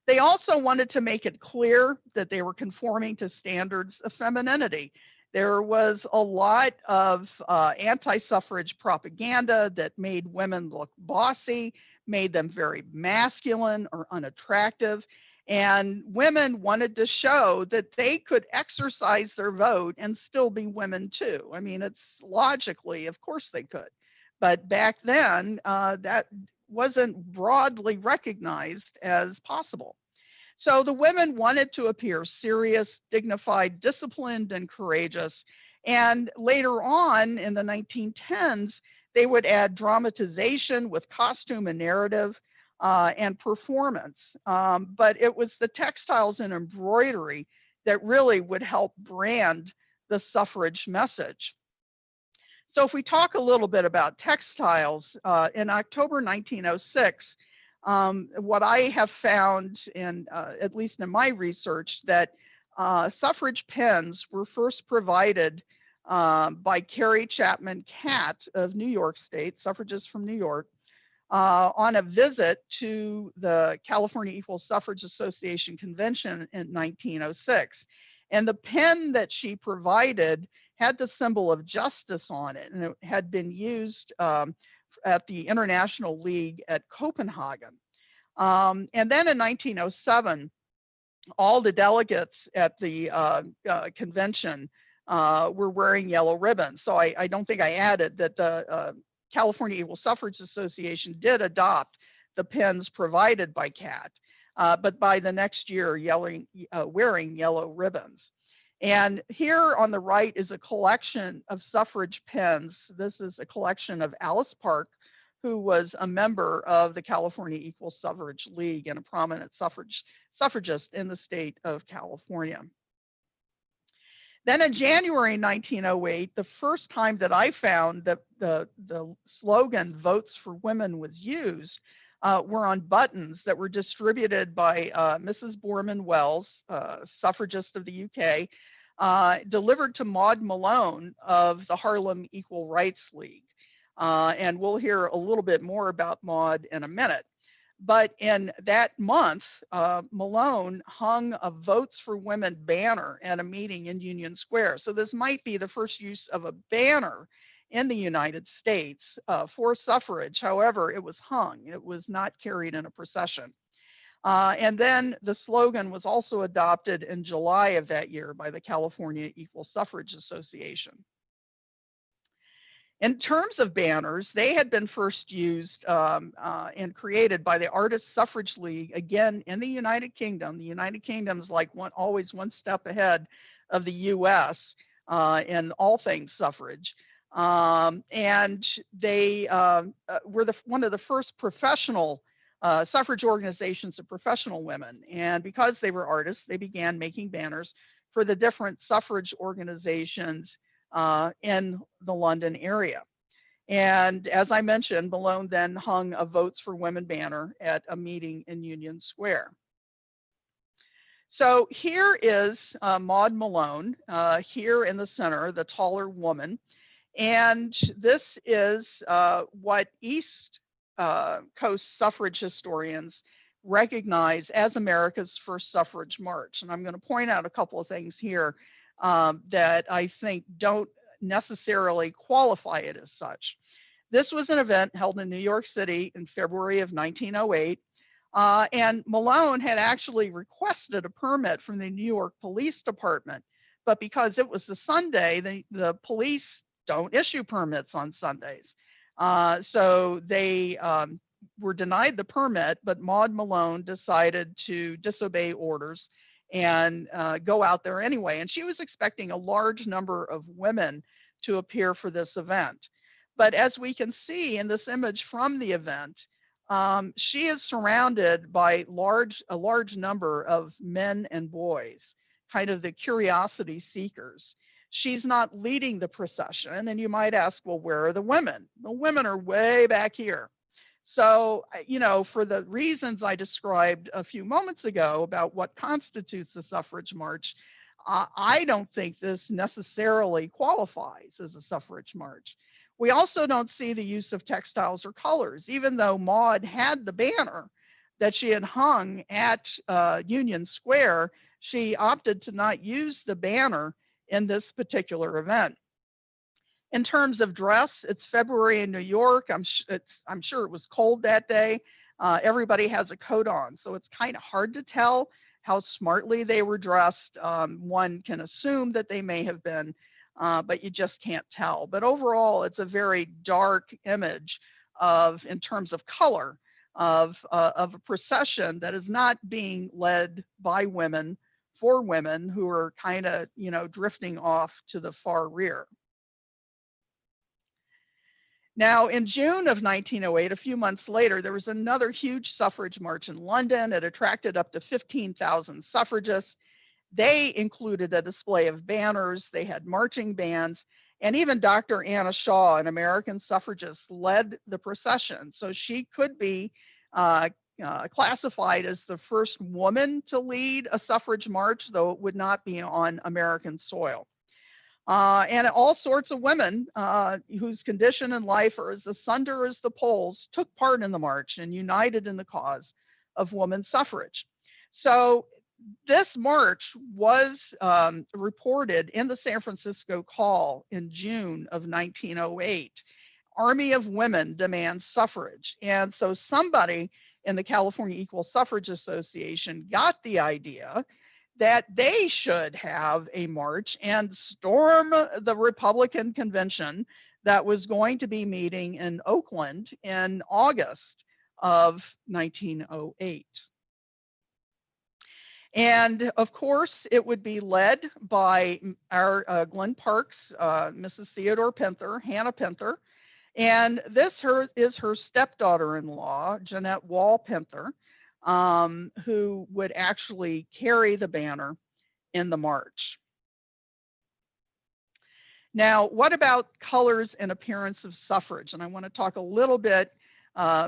They also wanted to make it clear that they were conforming to standards of femininity. There was a lot of anti-suffrage propaganda that made women look bossy, made them very masculine or unattractive. And women wanted to show that they could exercise their vote and still be women too. I mean, it's logically, of course they could. But back then, that wasn't broadly recognized as possible. So the women wanted to appear serious, dignified, disciplined, and courageous. And later on in the 1910s, they would add dramatization with costume and narrative and performance. But it was the textiles and embroidery that really would help brand the suffrage message. So if we talk a little bit about textiles, in October 1906, what I have found, at least in my research, that suffrage pens were first provided by Carrie Chapman Catt of New York State, suffragist from New York, on a visit to the California Equal Suffrage Association convention in 1906. And the pen that she provided had the symbol of justice on it, and it had been used at the International League at Copenhagen. And then in 1907, all the delegates at the convention were wearing yellow ribbons. So I don't think I added that the California Equal Suffrage Association did adopt the pens provided by Catt, but by the next year, wearing yellow ribbons. And here on the right is a collection of suffrage pens. This is a collection of Alice Park, who was a member of the California Equal Suffrage League and a prominent suffragist in the state of California. Then in January 1908, the first time that I found that the slogan "Votes for Women" was used were on buttons that were distributed by Mrs. Borman Wells, suffragist of the UK, delivered to Maud Malone of the Harlem Equal Rights League. And we'll hear a little bit more about Maud in a minute. But in that month, Malone hung a Votes for Women banner at a meeting in Union Square. So this might be the first use of a banner in the United States for suffrage. However, it was hung. It was not carried in a procession. And then the slogan was also adopted in July of that year by the California Equal Suffrage Association. In terms of banners, they had been first used and created by the Artist Suffrage League, again, in the United Kingdom. The United Kingdom is like always one step ahead of the US in all things suffrage. And they were one of the first professional suffrage organizations of professional women. And because they were artists, they began making banners for the different suffrage organizations in the London area. And as I mentioned, Malone then hung a Votes for Women banner at a meeting in Union Square. So here is Maud Malone, here in the center, the taller woman. And this is what East Coast suffrage historians recognize as America's first suffrage march. And I'm going to point out a couple of things here that I think don't necessarily qualify it as such. This was an event held in New York City in February of 1908. And Malone had actually requested a permit from the New York Police Department. But because it was a Sunday, the police don't issue permits on Sundays. So they were denied the permit, but Maud Malone decided to disobey orders and go out there anyway. And she was expecting a large number of women to appear for this event. But as we can see in this image from the event, she is surrounded by a large number of men and boys, kind of the curiosity seekers. She's not leading the procession, and you might ask, well, where are the women? The women are way back here. So, you know, for the reasons I described a few moments ago about what constitutes a suffrage march, I don't think this necessarily qualifies as a suffrage march. We also don't see the use of textiles or colors, even though Maud had the banner that she had hung at Union Square. She opted to not use the banner in this particular event. In terms of dress, it's February in New York. I'm sure it was cold that day. Everybody has a coat on, so it's kind of hard to tell how smartly they were dressed. One can assume that they may have been, but you just can't tell. But overall, it's a very dark image in terms of color, of a procession that is not being led by women for women who are kind of, you know, drifting off to the far rear. Now, in June of 1908, a few months later, there was another huge suffrage march in London. It attracted up to 15,000 suffragists. They included a display of banners, they had marching bands, and even Dr. Anna Shaw, an American suffragist, led the procession. So she could be classified as the first woman to lead a suffrage march, though it would not be on American soil. And all sorts of women whose condition in life are as asunder as the poles took part in the march and united in the cause of women's suffrage. So this march was reported in the San Francisco Call in June of 1908. Army of Women demands suffrage. And so somebody in the California Equal Suffrage Association got the idea that they should have a march and storm the Republican convention that was going to be meeting in Oakland in August of 1908. And of course, it would be led by our Glen Park's Mrs. Theodore Pinther, Hannah Pinther. And this is her stepdaughter-in-law, Jeanette Wall Pinther, who would actually carry the banner in the march. Now, what about colors and appearance of suffrage? And I want to talk a little bit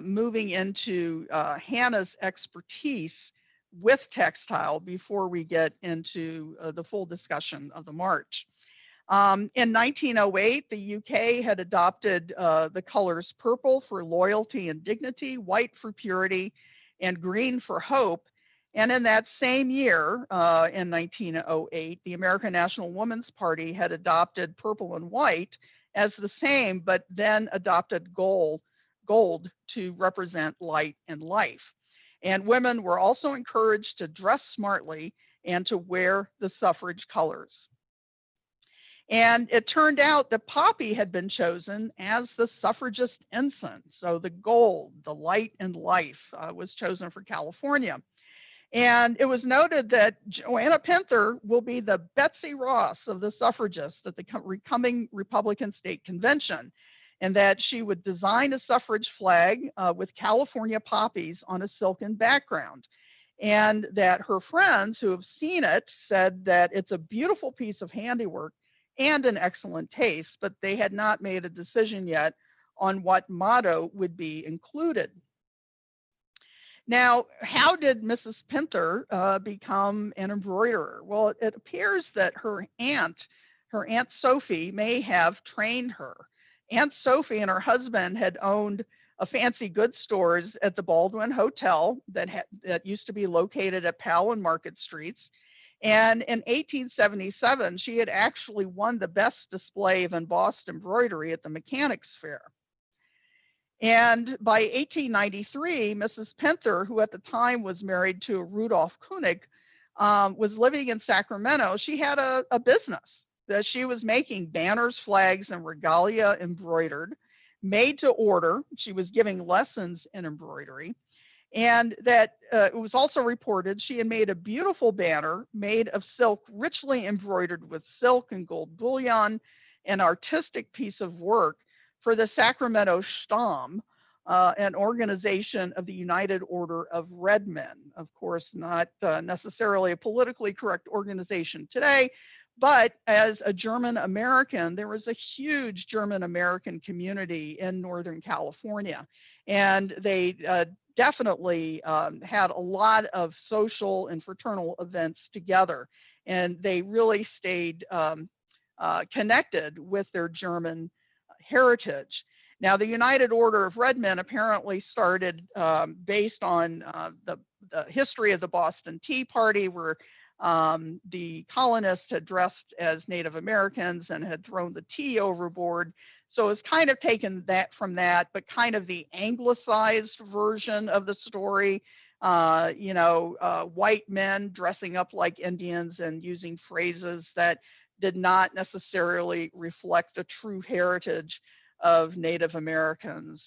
moving into Hannah's expertise with textile before we get into the full discussion of the march. In 1908, the UK had adopted the colors purple for loyalty and dignity, white for purity, and green for hope. And in that same year, in 1908, the American National Woman's Party had adopted purple and white as the same, but then adopted gold to represent light and life. And women were also encouraged to dress smartly and to wear the suffrage colors. And it turned out that poppy had been chosen as the suffragist ensign. So the gold, the light and life, was chosen for California. And it was noted that Joanna Pinther will be the Betsy Ross of the suffragists at the coming Republican State Convention, and that she would design a suffrage flag with California poppies on a silken background. And that her friends who have seen it said that it's a beautiful piece of handiwork and an excellent taste, but they had not made a decision yet on what motto would be included. Now, how did Mrs. Pinther become an embroiderer? Well, it appears that her Aunt Sophie, may have trained her. Aunt Sophie and her husband had owned a fancy goods stores at the Baldwin Hotel that used to be located at Powell and Market Streets. And in 1877, she had actually won the best display of embossed embroidery at the Mechanics Fair. And by 1893, Mrs. Pinther, who at the time was married to Rudolph Koenig, was living in Sacramento. She had a business that she was making banners, flags, and regalia embroidered, made to order. She was giving lessons in embroidery. And that it was also reported she had made a beautiful banner made of silk, richly embroidered with silk and gold bullion, an artistic piece of work for the Sacramento Stamm, an organization of the United Order of Red Men. Of course, not necessarily a politically correct organization today, but as a German American, there was a huge German American community in Northern California. And they definitely had a lot of social and fraternal events together. And they really stayed connected with their German heritage. Now, the United Order of Red Men apparently started based on the history of the Boston Tea Party, where the colonists had dressed as Native Americans and had thrown the tea overboard. So it's kind of taken that from that, but kind of the anglicized version of the story, white men dressing up like Indians and using phrases that did not necessarily reflect the true heritage of Native Americans,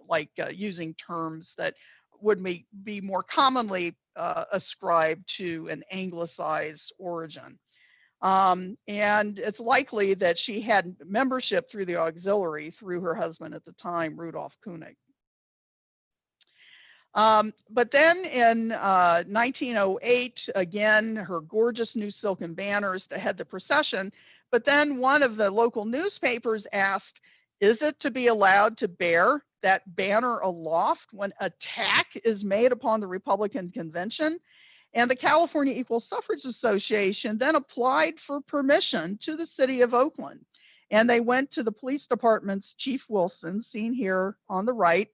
like using terms that would be more commonly ascribed to an anglicized origin. And it's likely that she had membership through the auxiliary through her husband at the time, Rudolph Koenig. But then in 1908, again, her gorgeous new silken banners to head the procession. But then one of the local newspapers asked, is it to be allowed to bear that banner aloft when attack is made upon the Republican convention? And the California Equal Suffrage Association then applied for permission to the city of Oakland. And they went to the police department's Chief Wilson, seen here on the right,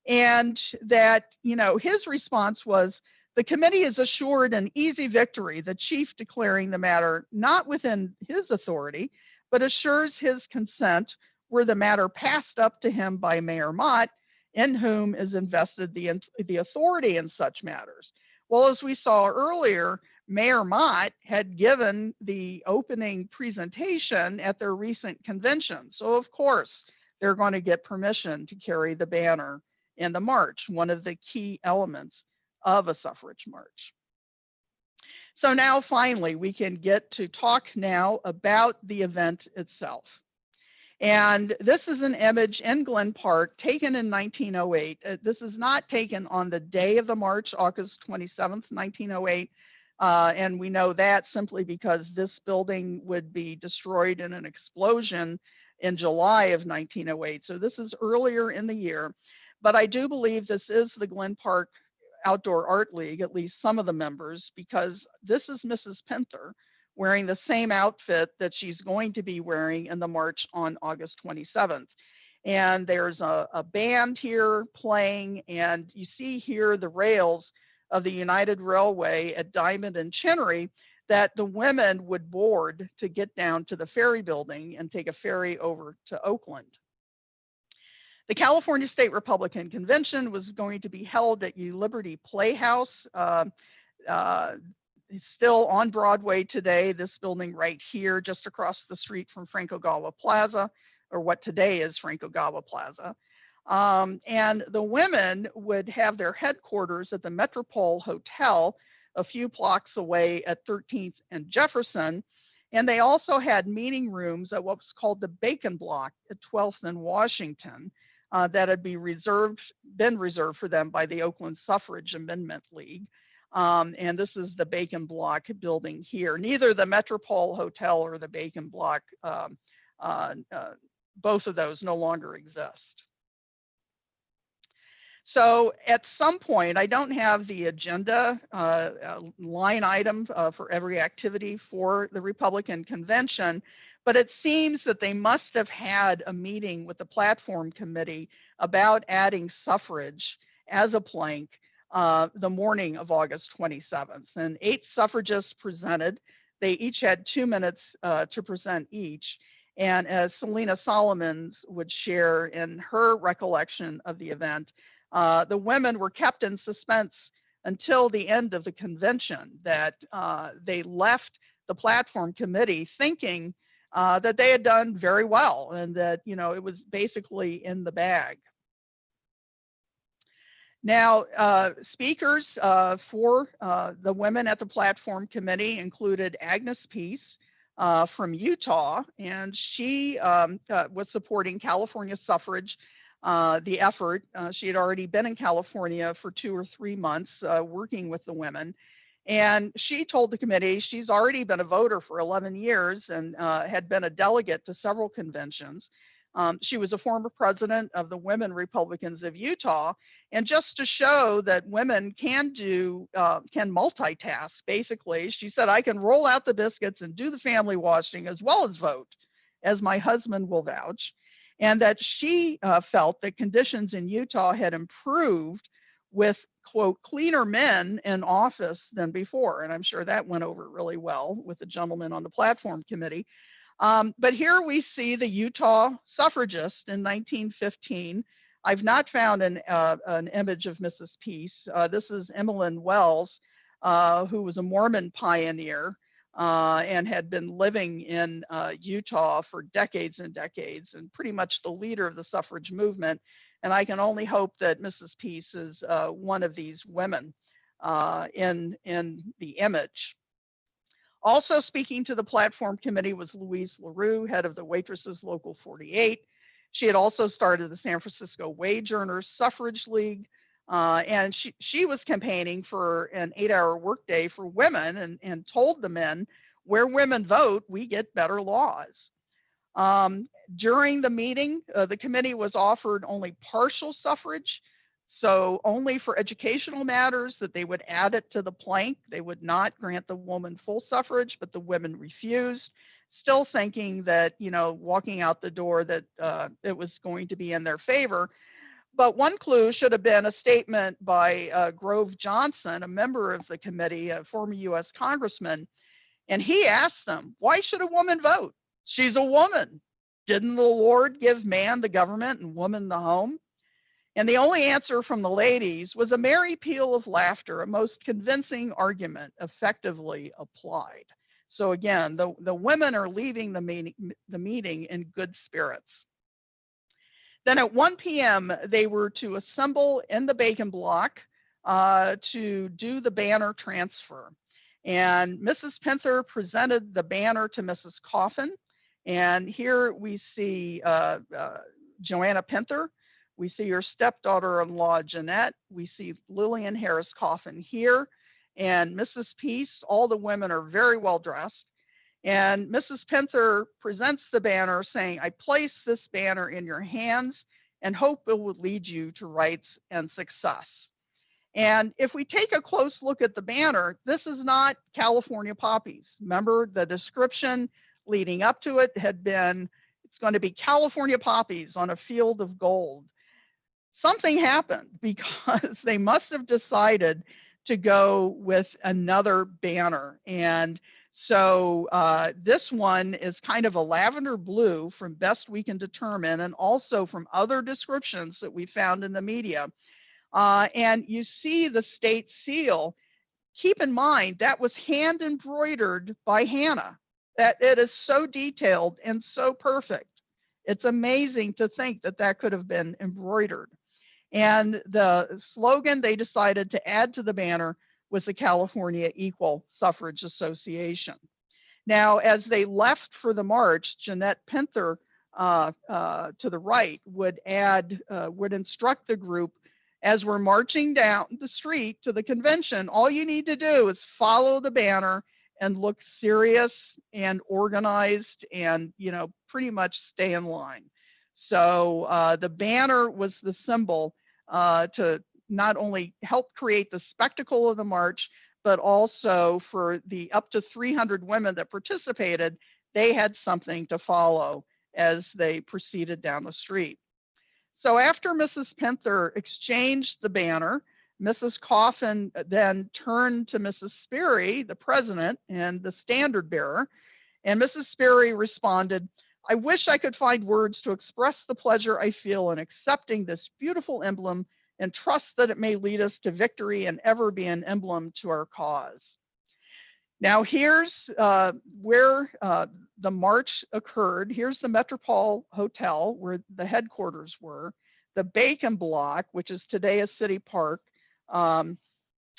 and that, his response was, the committee is assured an easy victory, the chief declaring the matter not within his authority, but assures his consent were the matter passed up to him by Mayor Mott, in whom is invested the authority in such matters. Well, as we saw earlier, Mayor Mott had given the opening presentation at their recent convention. So of course, they're going to get permission to carry the banner in the march, one of the key elements of a suffrage march. So now finally, we can get to talk now about the event itself. And this is an image in Glen Park taken in 1908. This is not taken on the day of the march, August 27th, 1908. And we know that simply because this building would be destroyed in an explosion in July of 1908. So this is earlier in the year. But I do believe this is the Glen Park Outdoor Art League, at least some of the members, because this is Mrs. Pinther wearing the same outfit that she's going to be wearing in the march on August 27th. And there's a band here playing, and you see here the rails of the United Railway at Diamond and Chinnery that the women would board to get down to the ferry building and take a ferry over to Oakland. The California State Republican Convention was going to be held at Liberty Playhouse. It's still on Broadway today, this building right here, just across the street from Franco-Gawa Plaza, or what today is Franco-Gawa Plaza. And the women would have their headquarters at the Metropole Hotel, a few blocks away at 13th and Jefferson. And they also had meeting rooms at what was called the Bacon Block at 12th and Washington that had been reserved for them by the Oakland Suffrage Amendment League. And this is the Bacon Block building here. Neither the Metropole Hotel or the Bacon Block, both of those no longer exist. So at some point, I don't have the agenda line item for every activity for the Republican convention, but it seems that they must have had a meeting with the platform committee about adding suffrage as a plank the morning of August 27th. And 8 suffragists presented. They each had 2 minutes to present each. And as Selena Solomons would share in her recollection of the event, the women were kept in suspense until the end of the convention, that they left the platform committee thinking that they had done very well and that, you know, it was basically in the bag. Now, speakers for the women at the platform committee included Agnes Peace from Utah, and she was supporting California suffrage, the effort. She had already been in California for 2 or 3 months working with the women. And she told the committee she's already been a voter for 11 years and had been a delegate to several conventions. She was a former president of the Women Republicans of Utah. And just to show that women can multitask, basically, she said, I can roll out the biscuits and do the family washing as well as vote, as my husband will vouch. And that she felt that conditions in Utah had improved with, quote, cleaner men in office than before. And I'm sure that went over really well with the gentleman on the platform committee. But here we see the Utah suffragist in 1915. I've not found an image of Mrs. Peace. This is Evelyn Rose, who was a Mormon pioneer and had been living in Utah for decades and decades, and pretty much the leader of the suffrage movement. And I can only hope that Mrs. Peace is one of these women in the image. Also speaking to the platform committee was Louise LaRue, head of the Waitresses Local 48. She had also started the San Francisco Wage Earners Suffrage League, and she was campaigning for an 8-hour workday for women and told the men, where women vote, we get better laws. During the meeting, the committee was offered only partial suffrage, so only for educational matters that they would add it to the plank. They would not grant the woman full suffrage, but the women refused, still thinking that, you know, walking out the door that it was going to be in their favor. But one clue should have been a statement by Grove Johnson, a member of the committee, a former U.S. congressman, and he asked them, why should a woman vote? She's a woman. Didn't the Lord give man the government and woman the home? And the only answer from the ladies was a merry peal of laughter, a most convincing argument effectively applied. So again, the women are leaving the meeting in good spirits. Then at 1 p.m., they were to assemble in the Bacon Block to do the banner transfer. And Mrs. Pinther presented the banner to Mrs. Coffin. And here we see Joanna Pinther. We see her stepdaughter-in-law, Jeanette. We see Lillian Harris Coffin here. And Mrs. Peace, all the women are very well dressed. And Mrs. Pinther presents the banner saying, I place this banner in your hands and hope it will lead you to rights and success. And if we take a close look at the banner, this is not California poppies. Remember, the description leading up to it had been, it's going to be California poppies on a field of gold. Something happened because they must have decided to go with another banner. And so this one is kind of a lavender blue from best we can determine, and also from other descriptions that we found in the media. And you see the state seal. Keep in mind that was hand embroidered by Hannah. That it is so detailed and so perfect. It's amazing to think that that could have been embroidered. And the slogan they decided to add to the banner was the California Equal Suffrage Association. Now, as they left for the march, Jeanette Pinther to the right would instruct the group, as we're marching down the street to the convention, all you need to do is follow the banner and look serious and organized and, you know, pretty much stay in line. So the banner was the symbol to not only help create the spectacle of the march, but also for the up to 300 women that participated, they had something to follow as they proceeded down the street. So after Mrs. Pinther exchanged the banner, Mrs. Coffin then turned to Mrs. Sperry, the president and the standard bearer, and Mrs. Sperry responded, "I wish I could find words to express the pleasure I feel in accepting this beautiful emblem and trust that it may lead us to victory and ever be an emblem to our cause." Now here's where the march occurred. Here's the Metropole Hotel where the headquarters were, the Bacon Block, which is today a city park,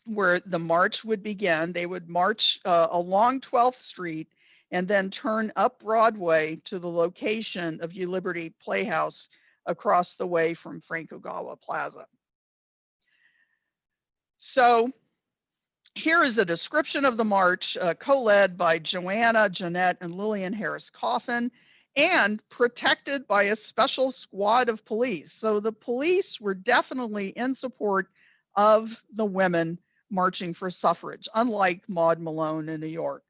where the march would begin. They would march along 12th Street and then turn up Broadway to the location of U Liberty Playhouse across the way from Frank-Ogawa Plaza. So here is a description of the march, co-led by Joanna, Jeanette, and Lillian Harris Coffin, and protected by a special squad of police. So the police were definitely in support of the women marching for suffrage, unlike Maud Malone in New York.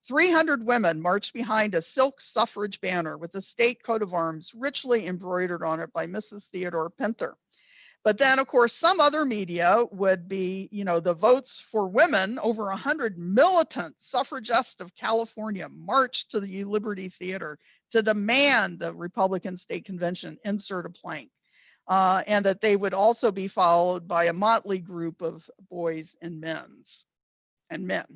300 women marched behind a silk suffrage banner with the state coat of arms richly embroidered on it by Mrs. Theodore Pinther. But then, of course, some other media would be, you know, the votes for women. Over 100 militant suffragists of California marched to the U Liberty Theater to demand the Republican State Convention insert a plank, and that they would also be followed by a motley group of boys and men.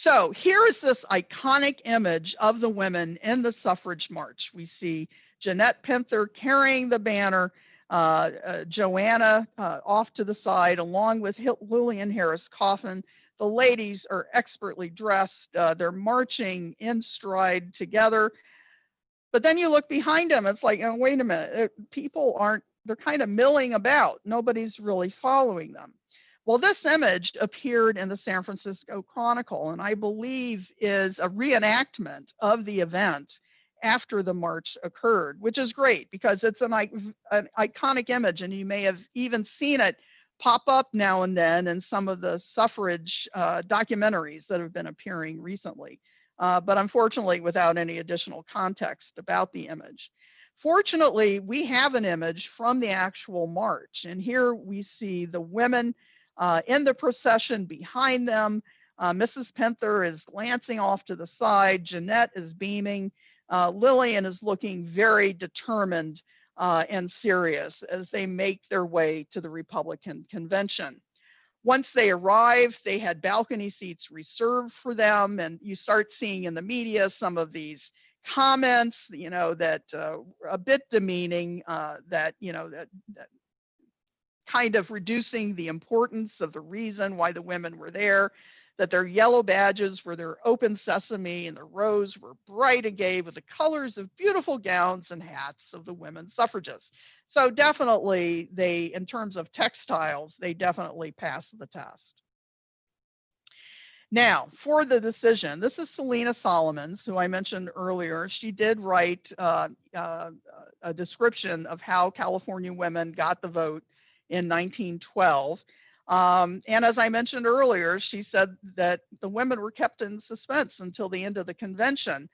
So here is this iconic image of the women in the suffrage march. We see Jeanette Pinther carrying the banner, Joanna off to the side, along with Lillian Harris Coffin. The ladies are expertly dressed. They're marching in stride together. But then you look behind them, it's like, oh, wait a minute, people aren't, they're kind of milling about. Nobody's really following them. Well, this image appeared in the San Francisco Chronicle, and I believe is a reenactment of the event after the march occurred, which is great because it's an iconic image, and you may have even seen it pop up now and then in some of the suffrage documentaries that have been appearing recently, but unfortunately without any additional context about the image. Fortunately, we have an image from the actual march, and here we see the women in the procession behind them. Mrs. Pinther is glancing off to the side. Jeanette is beaming. Lillian is looking very determined and serious as they make their way to the Republican convention. Once they arrived, they had balcony seats reserved for them, and you start seeing in the media some of these comments, you know, that a bit demeaning, that, you know, that kind of reducing the importance of the reason why the women were there, that their yellow badges were their open sesame and their rows were bright and gay with the colors of beautiful gowns and hats of the women suffragists. So definitely they, in terms of textiles, they definitely passed the test. Now, for the decision, this is Selena Solomons, who I mentioned earlier. She did write a description of how California women got the vote in 1912. And as I mentioned earlier, she said that the women were kept in suspense until the end of the convention.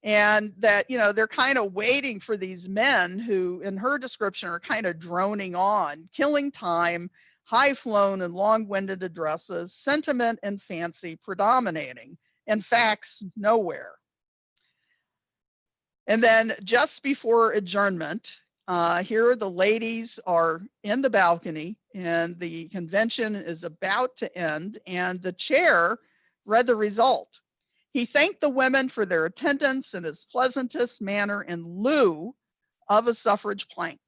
And that, you know, they're kind of waiting for these men who, in her description, are kind of droning on, killing time, high-flown and long-winded addresses, sentiment and fancy predominating, and facts nowhere. And then just before adjournment, here the ladies are in the balcony and the convention is about to end, and the chair read the result. He thanked the women for their attendance in his pleasantest manner in lieu of a suffrage plank,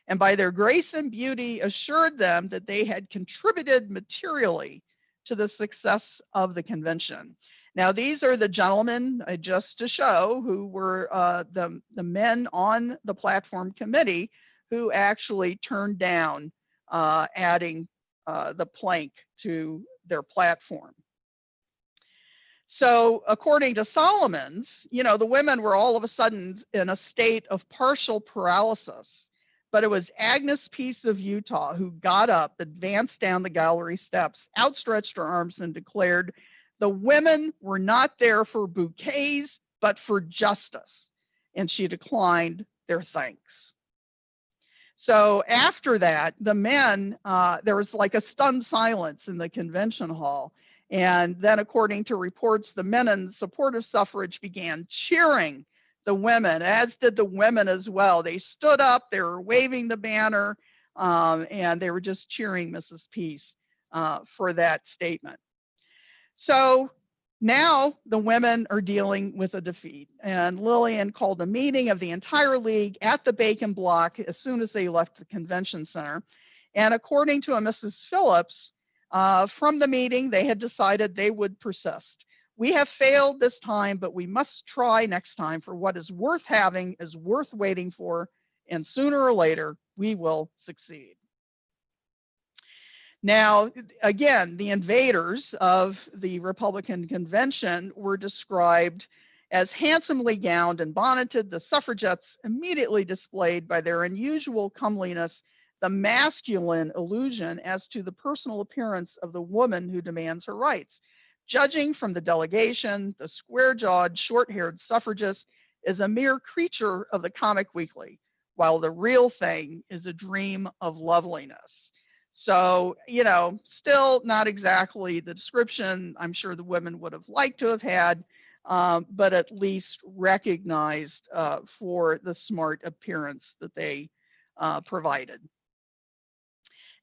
and by their grace and beauty assured them that they had contributed materially to the success of the convention. Now, these are the gentlemen, just to show, who were the men on the platform committee who actually turned down adding the plank to their platform. So according to Solomon's, you know, the women were all of a sudden in a state of partial paralysis, but it was Agnes Peace of Utah who got up, advanced down the gallery steps, outstretched her arms and declared, the women were not there for bouquets, but for justice. And she declined their thanks. So after that, the men, there was like a stunned silence in the convention hall. And then, according to reports, the men in support of suffrage began cheering the women, as did the women as well. They stood up, they were waving the banner, and they were just cheering Mrs. Peace for that statement. So now the women are dealing with a defeat, and Lillian called a meeting of the entire league at the Bacon Block as soon as they left the convention center. And according to a Mrs. Phillips, from the meeting, they had decided they would persist. We have failed this time, but we must try next time, for what is worth having is worth waiting for, and sooner or later, we will succeed. Now, again, the invaders of the Republican convention were described as handsomely gowned and bonneted. The suffragettes immediately displayed by their unusual comeliness the masculine illusion as to the personal appearance of the woman who demands her rights. Judging from the delegation, the square-jawed, short-haired suffragist is a mere creature of the comic weekly, while the real thing is a dream of loveliness. So, you know, still not exactly the description I'm sure the women would have liked to have had, but at least recognized for the smart appearance that they provided.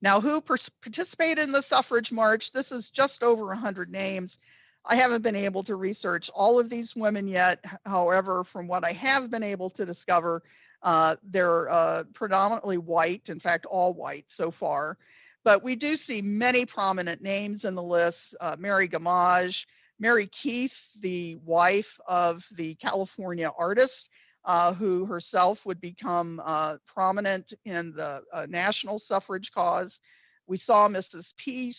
Now, who participated in the suffrage march? This is just over 100 names. I haven't been able to research all of these women yet. However, from what I have been able to discover, they're predominantly white, in fact, all white so far. But we do see many prominent names in the list. Mary Gamage, Mary Keith, the wife of the California artist, who herself would become prominent in the national suffrage cause. We saw Mrs. Peace,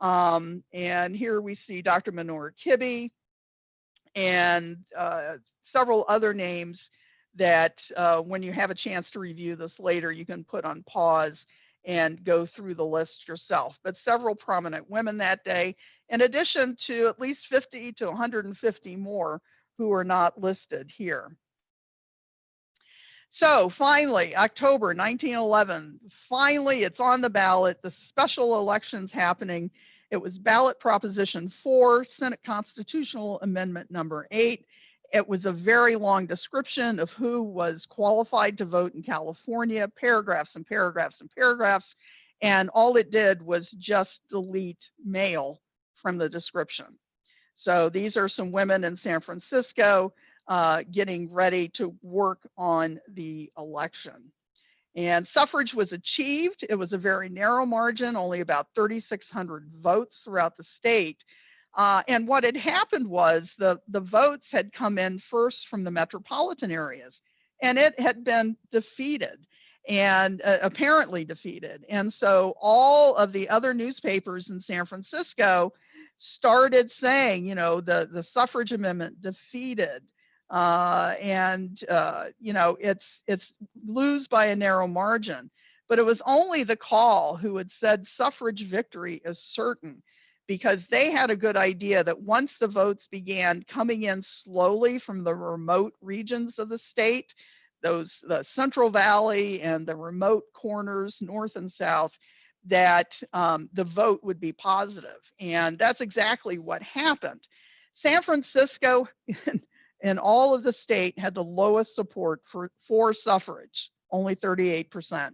and here we see Dr. Minora Kibbe, and several other names that when you have a chance to review this later, you can put on pause and go through the list yourself. But several prominent women that day, in addition to at least 50 to 150 more who are not listed here. So finally, October 1911, finally it's on the ballot, the special election's happening. It was ballot proposition 4, Senate Constitutional Amendment number 8. It was a very long description of who was qualified to vote in California, paragraphs and paragraphs and paragraphs, and all it did was just delete male from the description. So these are some women in San Francisco getting ready to work on the election. And suffrage was achieved. It was a very narrow margin, only about 3,600 votes throughout the state. And what had happened was the votes had come in first from the metropolitan areas, and it had been defeated, and apparently defeated. And so all of the other newspapers in San Francisco started saying, you know, the suffrage amendment defeated. You know, it's lose by a narrow margin. But it was only the Call who had said suffrage victory is certain, because they had a good idea that once the votes began coming in slowly from the remote regions of the state, the Central Valley and the remote corners, north and south, that the vote would be positive. And that's exactly what happened. San Francisco and all of the state had the lowest support for suffrage, only 38%.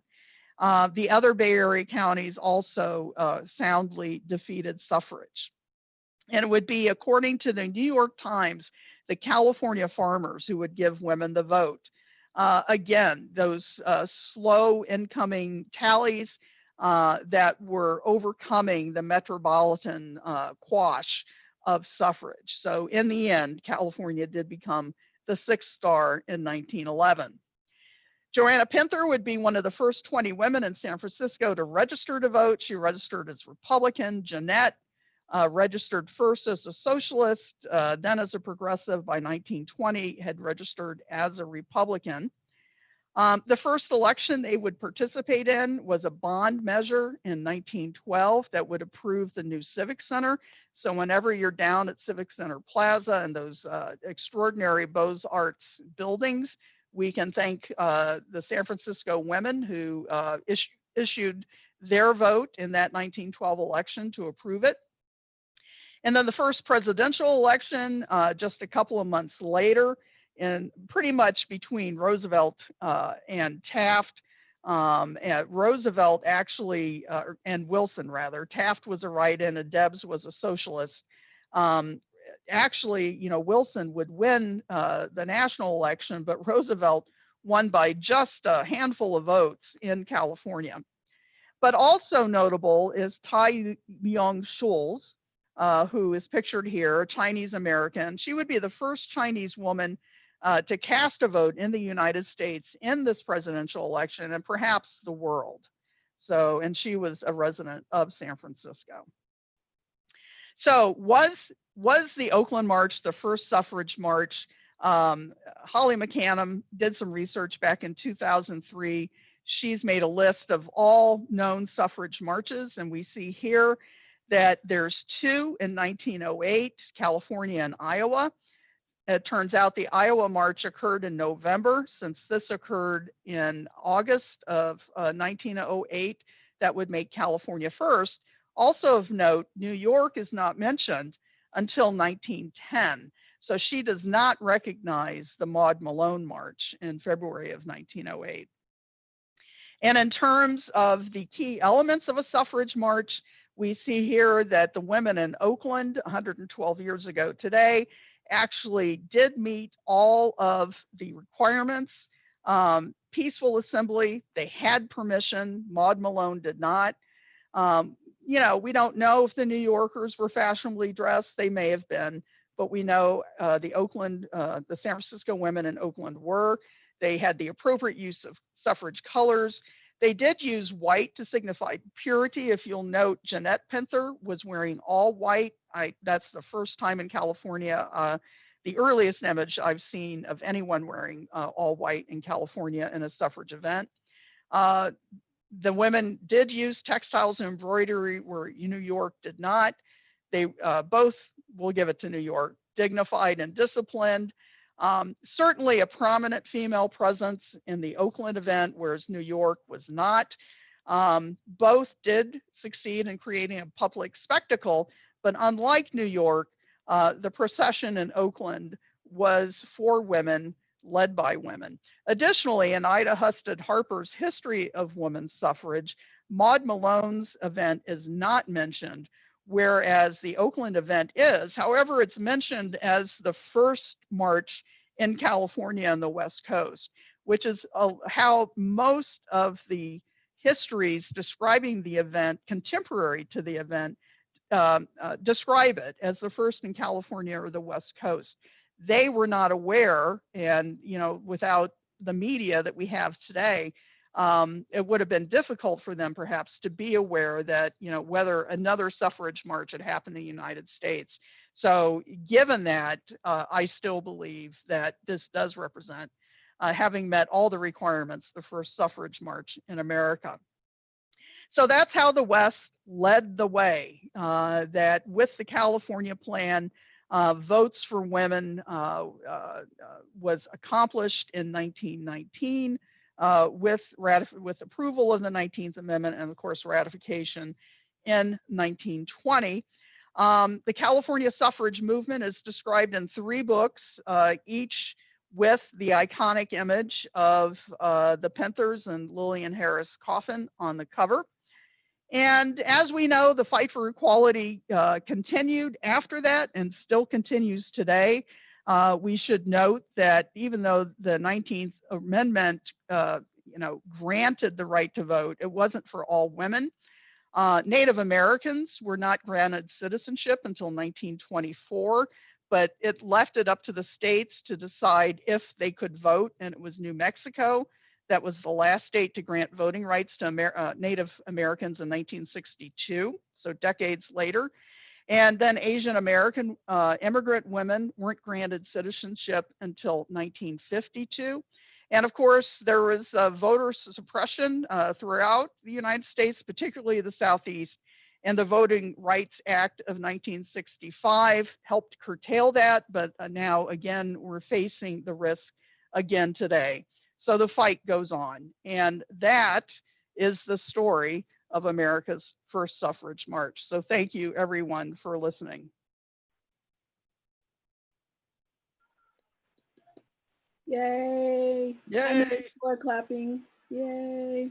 The other Bay Area counties also soundly defeated suffrage. And it would be, according to the New York Times, the California farmers who would give women the vote. Again, those slow incoming tallies that were overcoming the metropolitan quash of suffrage. So in the end, California did become the sixth star in 1911. Joanna Pinther would be one of the first 20 women in San Francisco to register to vote. She registered as Republican. Jeanette registered first as a socialist, then as a progressive. By 1920, had registered as a Republican. The first election they would participate in was a bond measure in 1912 that would approve the new Civic Center. So whenever you're down at Civic Center Plaza and those extraordinary Beaux-Arts buildings, we can thank the San Francisco women who issued their vote in that 1912 election to approve it. And then the first presidential election, just a couple of months later, and pretty much between Roosevelt and Taft. Roosevelt actually, and Wilson rather, Taft was a write-in and Debs was a socialist. Actually, you know, Wilson would win the national election, but Roosevelt won by just a handful of votes in California. But also notable is Tai Myung-Schulz, who is pictured here, a Chinese American. She would be the first Chinese woman to cast a vote in the United States in this presidential election, and perhaps the world. So, and she was a resident of San Francisco. So was the Oakland March the first suffrage march? Holly McCannum did some research back in 2003. She's made a list of all known suffrage marches, and we see here that there's two in 1908, California and Iowa. It turns out the Iowa March occurred in November. Since this occurred in August of 1908, that would make California first. Also of note, New York is not mentioned until 1910. So she does not recognize the Maud Malone March in February of 1908. And in terms of the key elements of a suffrage march, we see here that the women in Oakland 112 years ago today actually did meet all of the requirements. Peaceful assembly, they had permission. Maud Malone did not. You know, we don't know if the New Yorkers were fashionably dressed. They may have been, but we know the San Francisco women in Oakland were. They had the appropriate use of suffrage colors. They did use white to signify purity. If you'll note, Jeanette Pinther was wearing all white. That's the first time in California. The earliest image I've seen of anyone wearing all white in California in a suffrage event. The women did use textiles and embroidery where New York did not. They both, we'll give it to New York, dignified and disciplined. Certainly a prominent female presence in the Oakland event, whereas New York was not. Both did succeed in creating a public spectacle, but unlike New York, the procession in Oakland was for women, led by women. Additionally, in Ida Husted Harper's History of Women's Suffrage, Maud Malone's event is not mentioned, whereas the Oakland event is. However, it's mentioned as the first march in California on the West Coast, which is how most of the histories describing the event, contemporary to the event, describe it as the first in California or the West Coast. They were not aware, and you know, without the media that we have today, it would have been difficult for them perhaps to be aware that, you know, whether another suffrage march had happened in the United States. So given that, I still believe that this does represent having met all the requirements, the first suffrage march in America. So that's how the West led the way, that with the California plan, votes for women was accomplished in 1919 with approval of the 19th Amendment and, of course, ratification in 1920. The California suffrage movement is described in 3 books, each with the iconic image of the Pinthers and Lillian Harris coffin on the cover. And as we know, the fight for equality continued after that and still continues today. We should note that even though the 19th Amendment, granted the right to vote, it wasn't for all women. Native Americans were not granted citizenship until 1924, but it left it up to the states to decide if they could vote, and it was New Mexico that was the last state to grant voting rights to Native Americans in 1962, so decades later. And then Asian American immigrant women weren't granted citizenship until 1952. And of course, there was voter suppression throughout the United States, particularly the Southeast, and the Voting Rights Act of 1965 helped curtail that, but now again, we're facing the risk again today. So the fight goes on, and that is the story of America's first suffrage march. So thank you everyone for listening. Yay. Yay. People are clapping. Yay.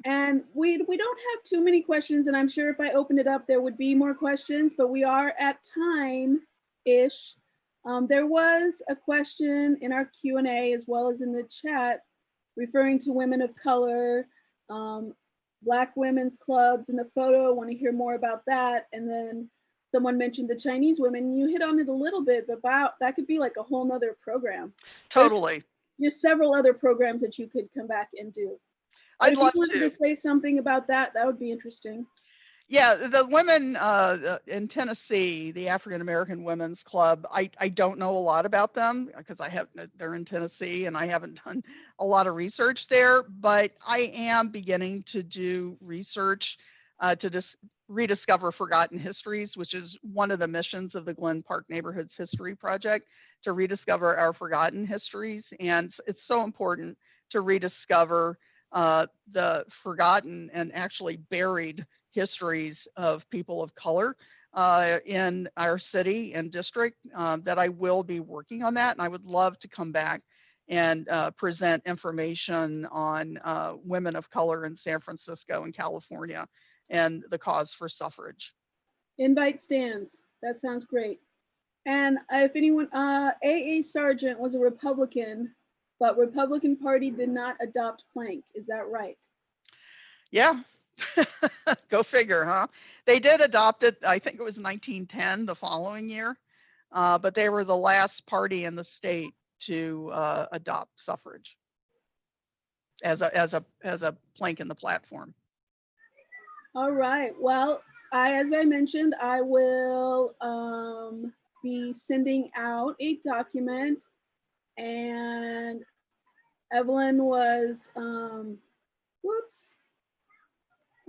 And we don't have too many questions, and I'm sure if I opened it up, there would be more questions, but we are at time-ish. There was a question in our Q&A as well as in the chat referring to women of color, Black women's clubs in the photo. I want to hear more about that. And then someone mentioned the Chinese women. You hit on it a little bit, but that could be like a whole nother program. Totally. There's several other programs that you could come back and do. I'd love if you wanted to say something about that, that would be interesting. Yeah, the women in Tennessee, the African American Women's Club, I don't know a lot about them because they're in Tennessee and I haven't done a lot of research there, but I am beginning to do research to just rediscover forgotten histories, which is one of the missions of the Glen Park Neighborhoods History Project, to rediscover our forgotten histories. And it's so important to rediscover the forgotten and actually buried histories of people of color in our city and district, that I will be working on that. And I would love to come back and present information on women of color in San Francisco and California and the cause for suffrage. Invite stands. That sounds great. And if anyone, A.A. Sargent was a Republican, but Republican Party did not adopt Plank. Is that right? Yeah. Go figure, huh? They did adopt it, I think it was 1910, the following year, but they were the last party in the state to adopt suffrage as a plank in the platform. All right. Well, as I mentioned, I will be sending out a document, and Evelyn was, whoops.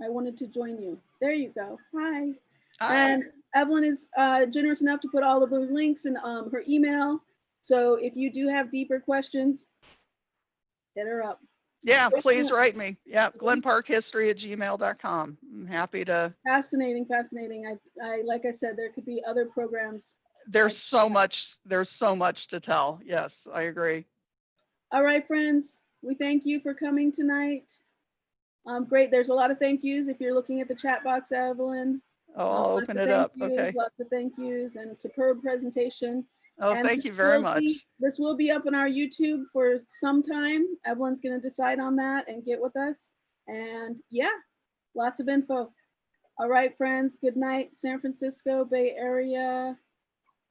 I wanted to join you. There you go. Hi. Hi. And Evelyn is generous enough to put all of the links in her email. So if you do have deeper questions, hit her up. Yeah, so, please write me. Yeah, glenparkhistory@gmail.com. I'm happy to. Fascinating, fascinating. I like I said, there could be other programs. There's so much to tell. Yes, I agree. All right, friends. We thank you for coming tonight. Great. There's a lot of thank yous. If you're looking at the chat box, Evelyn. Oh, I'll open it up. Okay. Lots of thank yous and a superb presentation. Oh, and thank you very much. This will be up on our YouTube for some time. Evelyn's going to decide on that and get with us. And yeah, lots of info. All right, friends. Good night, San Francisco Bay Area,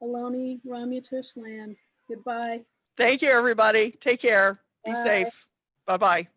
Ohlone, Ramaytush land. Goodbye. Thank you, everybody. Take care. Be safe. Bye-bye.